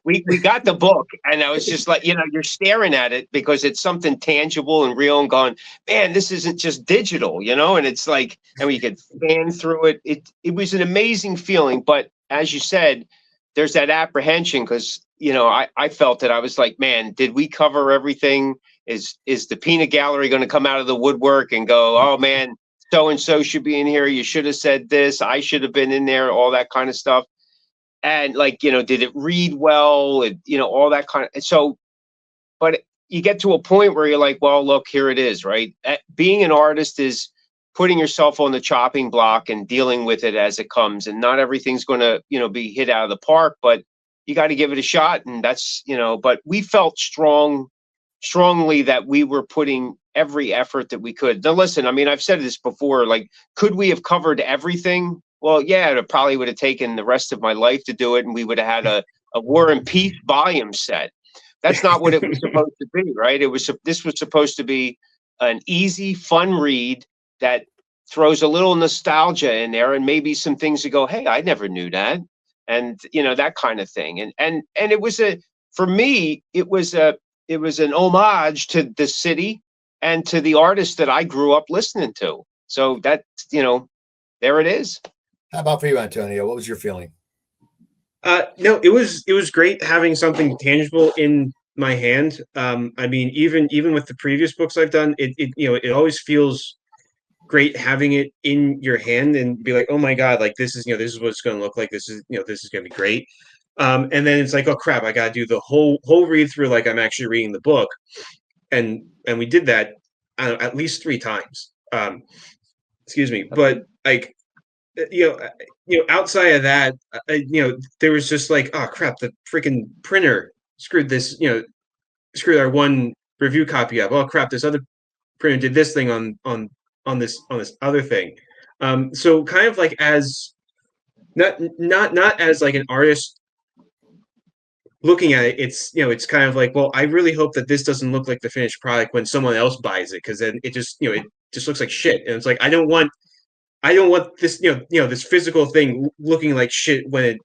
we got the book, and I was just like, you're staring at it because it's something tangible and real, and going, man, this isn't just digital, and it's like, and we could fan through it. It was an amazing feeling, but as you said, there's that apprehension because I felt it. I was like, man, did we cover everything? Is the peanut gallery going to come out of the woodwork and go, oh man, so and so should be in here? You should have said this. I should have been in there. All that kind of stuff. And like, did it read well? All that kind of. So, but you get to a point where you're like, well, look, here it is, right? Being an artist is putting yourself on the chopping block and dealing with it as it comes. And not everything's going to, be hit out of the park, but you got to give it a shot. And that's, but we felt strongly that we were putting every effort that we could. Now, listen, I mean, I've said this before, like, could we have covered everything? Well, yeah, it probably would have taken the rest of my life to do it, and we would have had a War and Peace volume set. That's not what it was supposed to be, right? This was supposed to be an easy, fun read that throws a little nostalgia in there, and maybe some things to go, hey, I never knew that, and that kind of thing. And it was for me, it was an homage to the city and to the artists that I grew up listening to. So that, there it is. How about for you, Antonio? What was your feeling? No, it was great having something tangible in my hand. I mean, even with the previous books I've done, it always feels great having it in your hand and be like, oh my god, like this is what it's going to look like. This is going to be great. And then it's like, oh crap, I got to do the whole read through like I'm actually reading the book, and we did that at least 3 times. Excuse me, but like outside of that, there was just like, oh crap, the freaking printer screwed this, screwed our one review copy up. Oh crap, this other printer did this thing on this other thing. So kind of like as not as like an artist looking at it, it's kind of like, well, I really hope that this doesn't look like the finished product when someone else buys it, because then it just looks like shit, and it's like I don't want this, this physical thing looking like shit when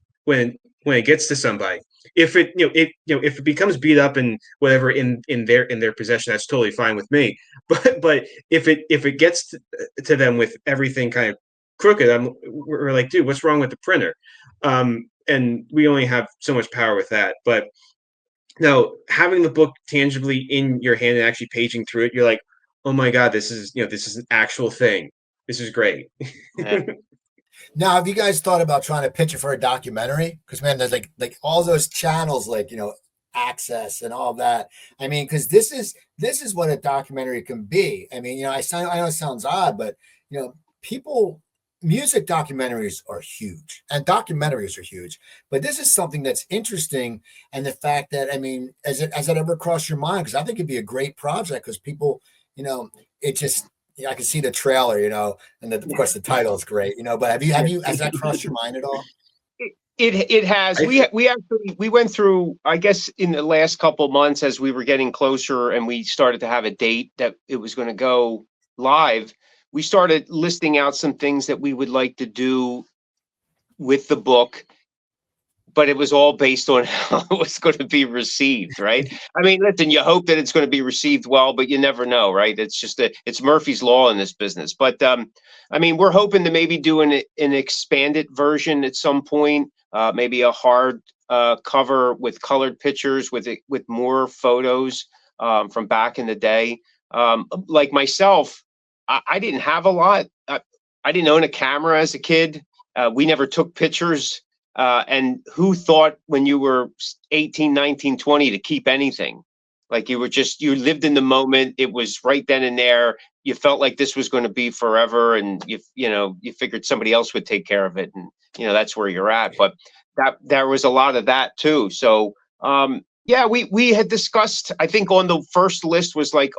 it gets to somebody. If if it becomes beat up and whatever in their possession, that's totally fine with me. But if it gets to them with everything kind of crooked, we're like, dude, what's wrong with the printer? And we only have so much power with that. But now having the book tangibly in your hand and actually paging through it, you're like, oh my god, this is an actual thing. This is great. Yeah. Now, have you guys thought about trying to pitch it for a documentary? Because man, there's like all those channels, like Access and all that. I mean, because this is what a documentary can be. I mean, I know it sounds odd, but people, music documentaries are huge, and documentaries are huge. But this is something that's interesting, and the fact that, I mean, has it ever crossed your mind? Because I think it'd be a great project because people, it just. Yeah, I can see the trailer, and of course the title is great, but has that crossed your mind at all? It has. I We actually we went through, I guess, in the last couple months as we were getting closer and we started to have a date that it was going to go live. We started listing out some things that we would like to do with the book, but it was all based on how it was going to be received, right? I mean, listen, you hope that it's going to be received well, but you never know, right? It's just it's Murphy's Law in this business. But I mean, we're hoping to maybe do an expanded version at some point, maybe a hard cover with colored pictures with more photos from back in the day. Like myself, I didn't have a lot. I didn't own a camera as a kid. We never took pictures. And who thought when you were 18, 19, 20 to keep anything? Like you lived in the moment. It was right then and there. You felt like this was going to be forever. And you figured somebody else would take care of it. And, that's where you're at. But there was a lot of that too. So, yeah, we had discussed, I think on the first list was like,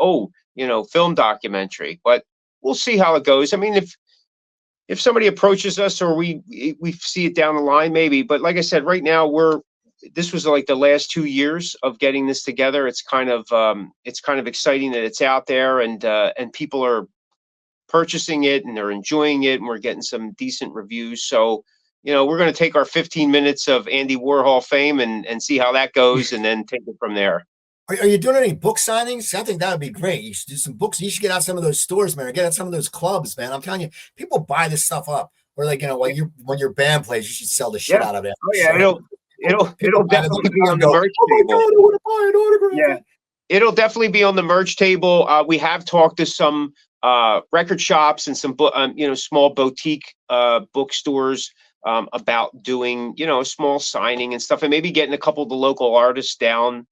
film documentary, but we'll see how it goes. I mean, if somebody approaches us or we see it down the line, maybe. But like I said, right now this was like the last 2 years of getting this together. It's kind of exciting that it's out there and people are purchasing it and they're enjoying it and we're getting some decent reviews. So, we're going to take our 15 minutes of Andy Warhol fame and see how that goes, and then take it from there. Are you doing any book signings? I think that would be great. You should do some books. You should get out some of those stores, man, or get out some of those clubs, man. I'm telling you, people buy this stuff up. Or like, when your band plays, you should sell the shit out of it. Oh yeah, it'll definitely be on the merch oh my table. God, I want to buy an autograph. Yeah, it'll definitely be on the merch table. We have talked to some record shops and some small boutique bookstores about doing a small signing and stuff, and maybe getting a couple of the local artists down.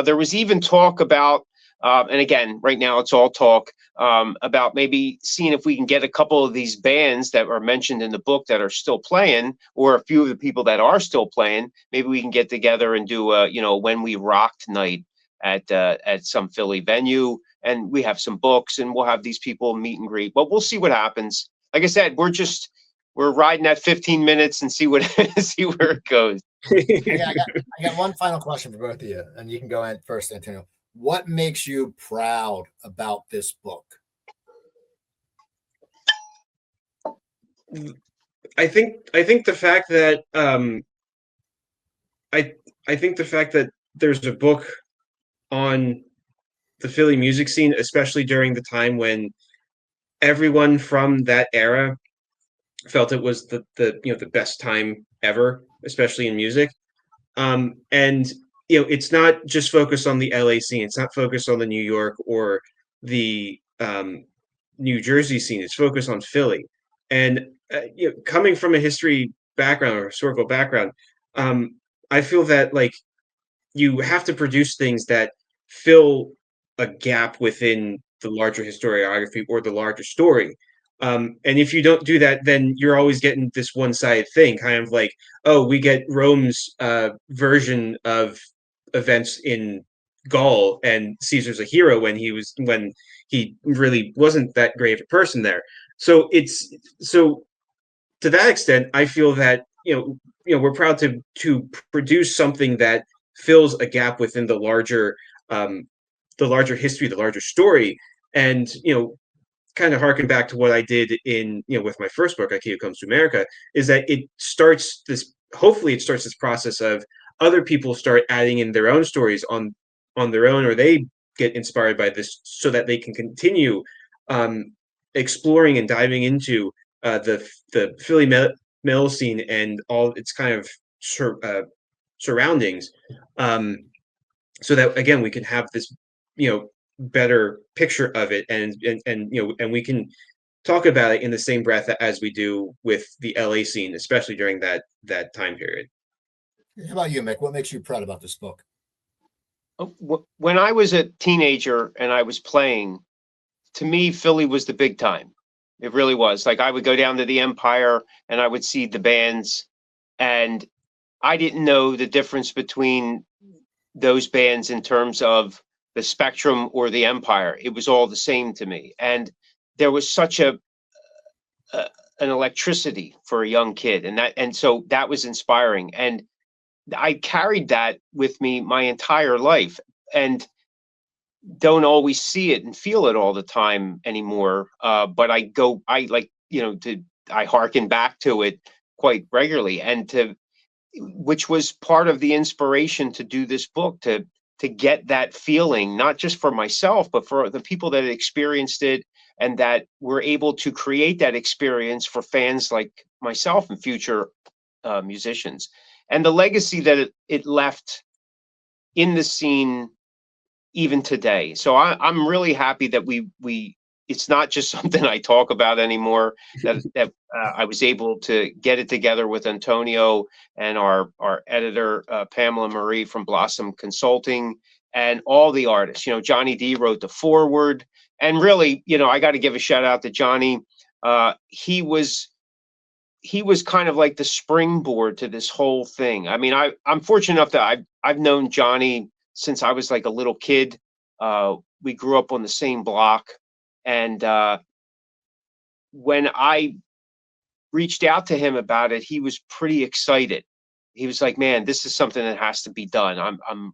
There was even talk about, and again, right now it's all talk, about maybe seeing if we can get a couple of these bands that are mentioned in the book that are still playing, or a few of the people that are still playing. Maybe we can get together and do a When We Rocked night at some Philly venue, and we have some books, and we'll have these people meet and greet. But we'll see what happens. Like I said, we're riding that 15 minutes and see where it goes. I got one final question for both of you, and you can go in first, Antonio. What makes you proud about this book? I think the fact that I think the fact that there's a book on the Philly music scene, especially during the time when everyone from that era felt it was the best time ever, especially in music. And it's not just focused on the LA scene. It's not focused on the New York or the New Jersey scene. It's focused on Philly. And coming from a history background or historical background, I feel that like you have to produce things that fill a gap within the larger historiography or the larger story. And if you don't do that, then you're always getting this one-sided thing, kind of like, oh, we get Rome's version of events in Gaul, and Caesar's a hero when he really wasn't that great of a person there. So to that extent, I feel that we're proud to produce something that fills a gap within the larger history, the larger story, and kind of harken back to what I did in with my first book, IKEA Comes to America, is that hopefully it starts this process of other people start adding in their own stories on their own, or they get inspired by this, so that they can continue exploring and diving into the Philly metal scene and all its kind of surroundings, so that again we can have this better picture of it, and we can talk about it in the same breath as we do with the LA scene, especially during that time period. How about you, Mick? What makes you proud about this book? When I was a teenager and I was playing, to me, Philly was the big time. It really was. Like, I would go down to the Empire and I would see the bands, and I didn't know the difference between those bands in terms of the Spectrum or the Empire. It was all the same to me. And there was such an electricity for a young kid. And so that was inspiring. And I carried that with me my entire life, and don't always see it and feel it all the time anymore. But I harken back to it quite regularly, and which was part of the inspiration to do this book, to get that feeling, not just for myself, but for the people that experienced it, and that were able to create that experience for fans like myself and future musicians, and the legacy that it left in the scene even today. So I'm really happy that we it's not just something I talk about anymore, that I was able to get it together with Antonio and our editor, Pamela Marie from Blossom Consulting, and all the artists. Johnny D wrote the foreword, and really, I got to give a shout out to Johnny. He was kind of like the springboard to this whole thing. I mean, I'm fortunate enough that I've known Johnny since I was like a little kid. We grew up on the same block. And when I reached out to him about it, he was pretty excited. He was like, "Man, this is something that has to be done. I'm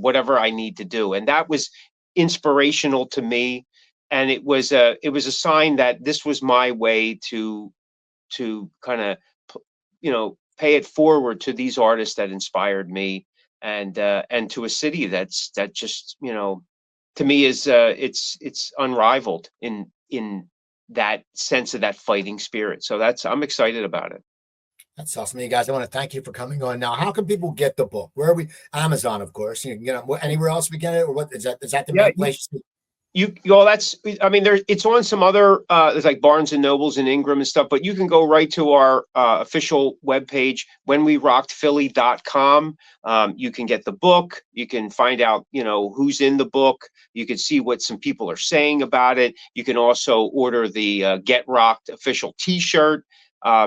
whatever I need to do." And that was inspirational to me. And it was a sign that this was my way to kind of, pay it forward to these artists that inspired me, and to a city that just, to me is, it's unrivaled in that sense of that fighting spirit. So I'm excited about it. That's awesome. You guys, I want to thank you for coming on. Now, how can people get the book? Where are we? Amazon, of course. You can get it anywhere else we get it, or what is that? Is that the Yeah, main place? that's, I mean, it's on some other, there's like Barnes and Nobles and Ingram and stuff, but you can go right to our official webpage, whenwerockedphilly.com. You can get the book. You can find out, who's in the book. You can see what some people are saying about it. You can also order the Get Rocked official t-shirt.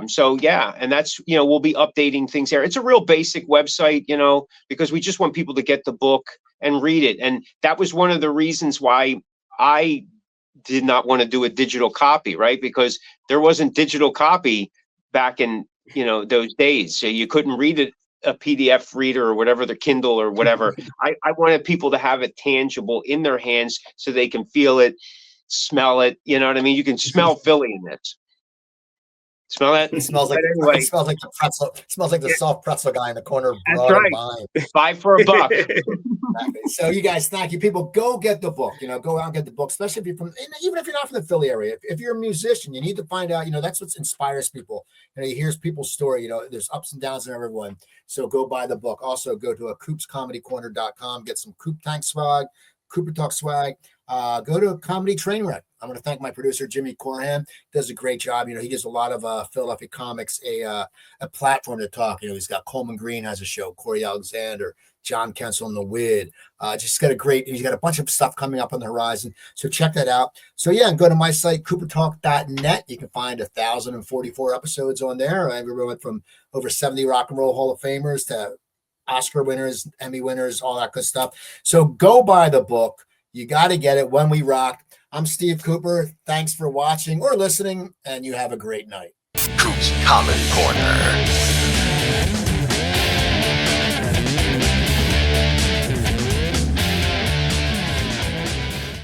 So yeah, and that's, we'll be updating things there. It's a real basic website, because we just want people to get the book and read it. And that was one of the reasons why I did not want to do a digital copy, right? Because there wasn't digital copy back in, those days. So you couldn't read it, a PDF reader or whatever, the Kindle or whatever. I wanted people to have it tangible in their hands so they can feel it, smell it. You know what I mean? You can smell Philly in this. Smell that? It smells like, anyway, it smells like the pretzel. It smells like the soft pretzel guy in the corner of that's Broad right. and Vine. 5 for a buck. Exactly. So you guys, thank you. People, go get the book. Go out and get the book, especially if you're from, even if you're not from the Philly area. If you're a musician, you need to find out. That's what inspires people. You hear people's story. There's ups and downs in everyone. So go buy the book. Also, go to coopscomedycorner.com. Get some Coop Tank swag, Cooper Talk swag. Go to Comedy Trainwreck. I want to thank my producer Jimmy Corham. Does a great job. He gives a lot of Philadelphia comics a platform to talk. He's got Coleman Green has a show, Corey Alexander, John Kensel and the Wid. He's got a bunch of stuff coming up on the horizon. So check that out. So yeah, and go to my site, coopertalk.net. You can find 1,044 episodes on there. We went from over 70 Rock and Roll Hall of Famers to Oscar winners, Emmy winners, all that good stuff. So go buy the book. You got to get it. When We Rock. I'm Steve Cooper. Thanks for watching or listening, and you have a great night. Coop's Comedy Corner.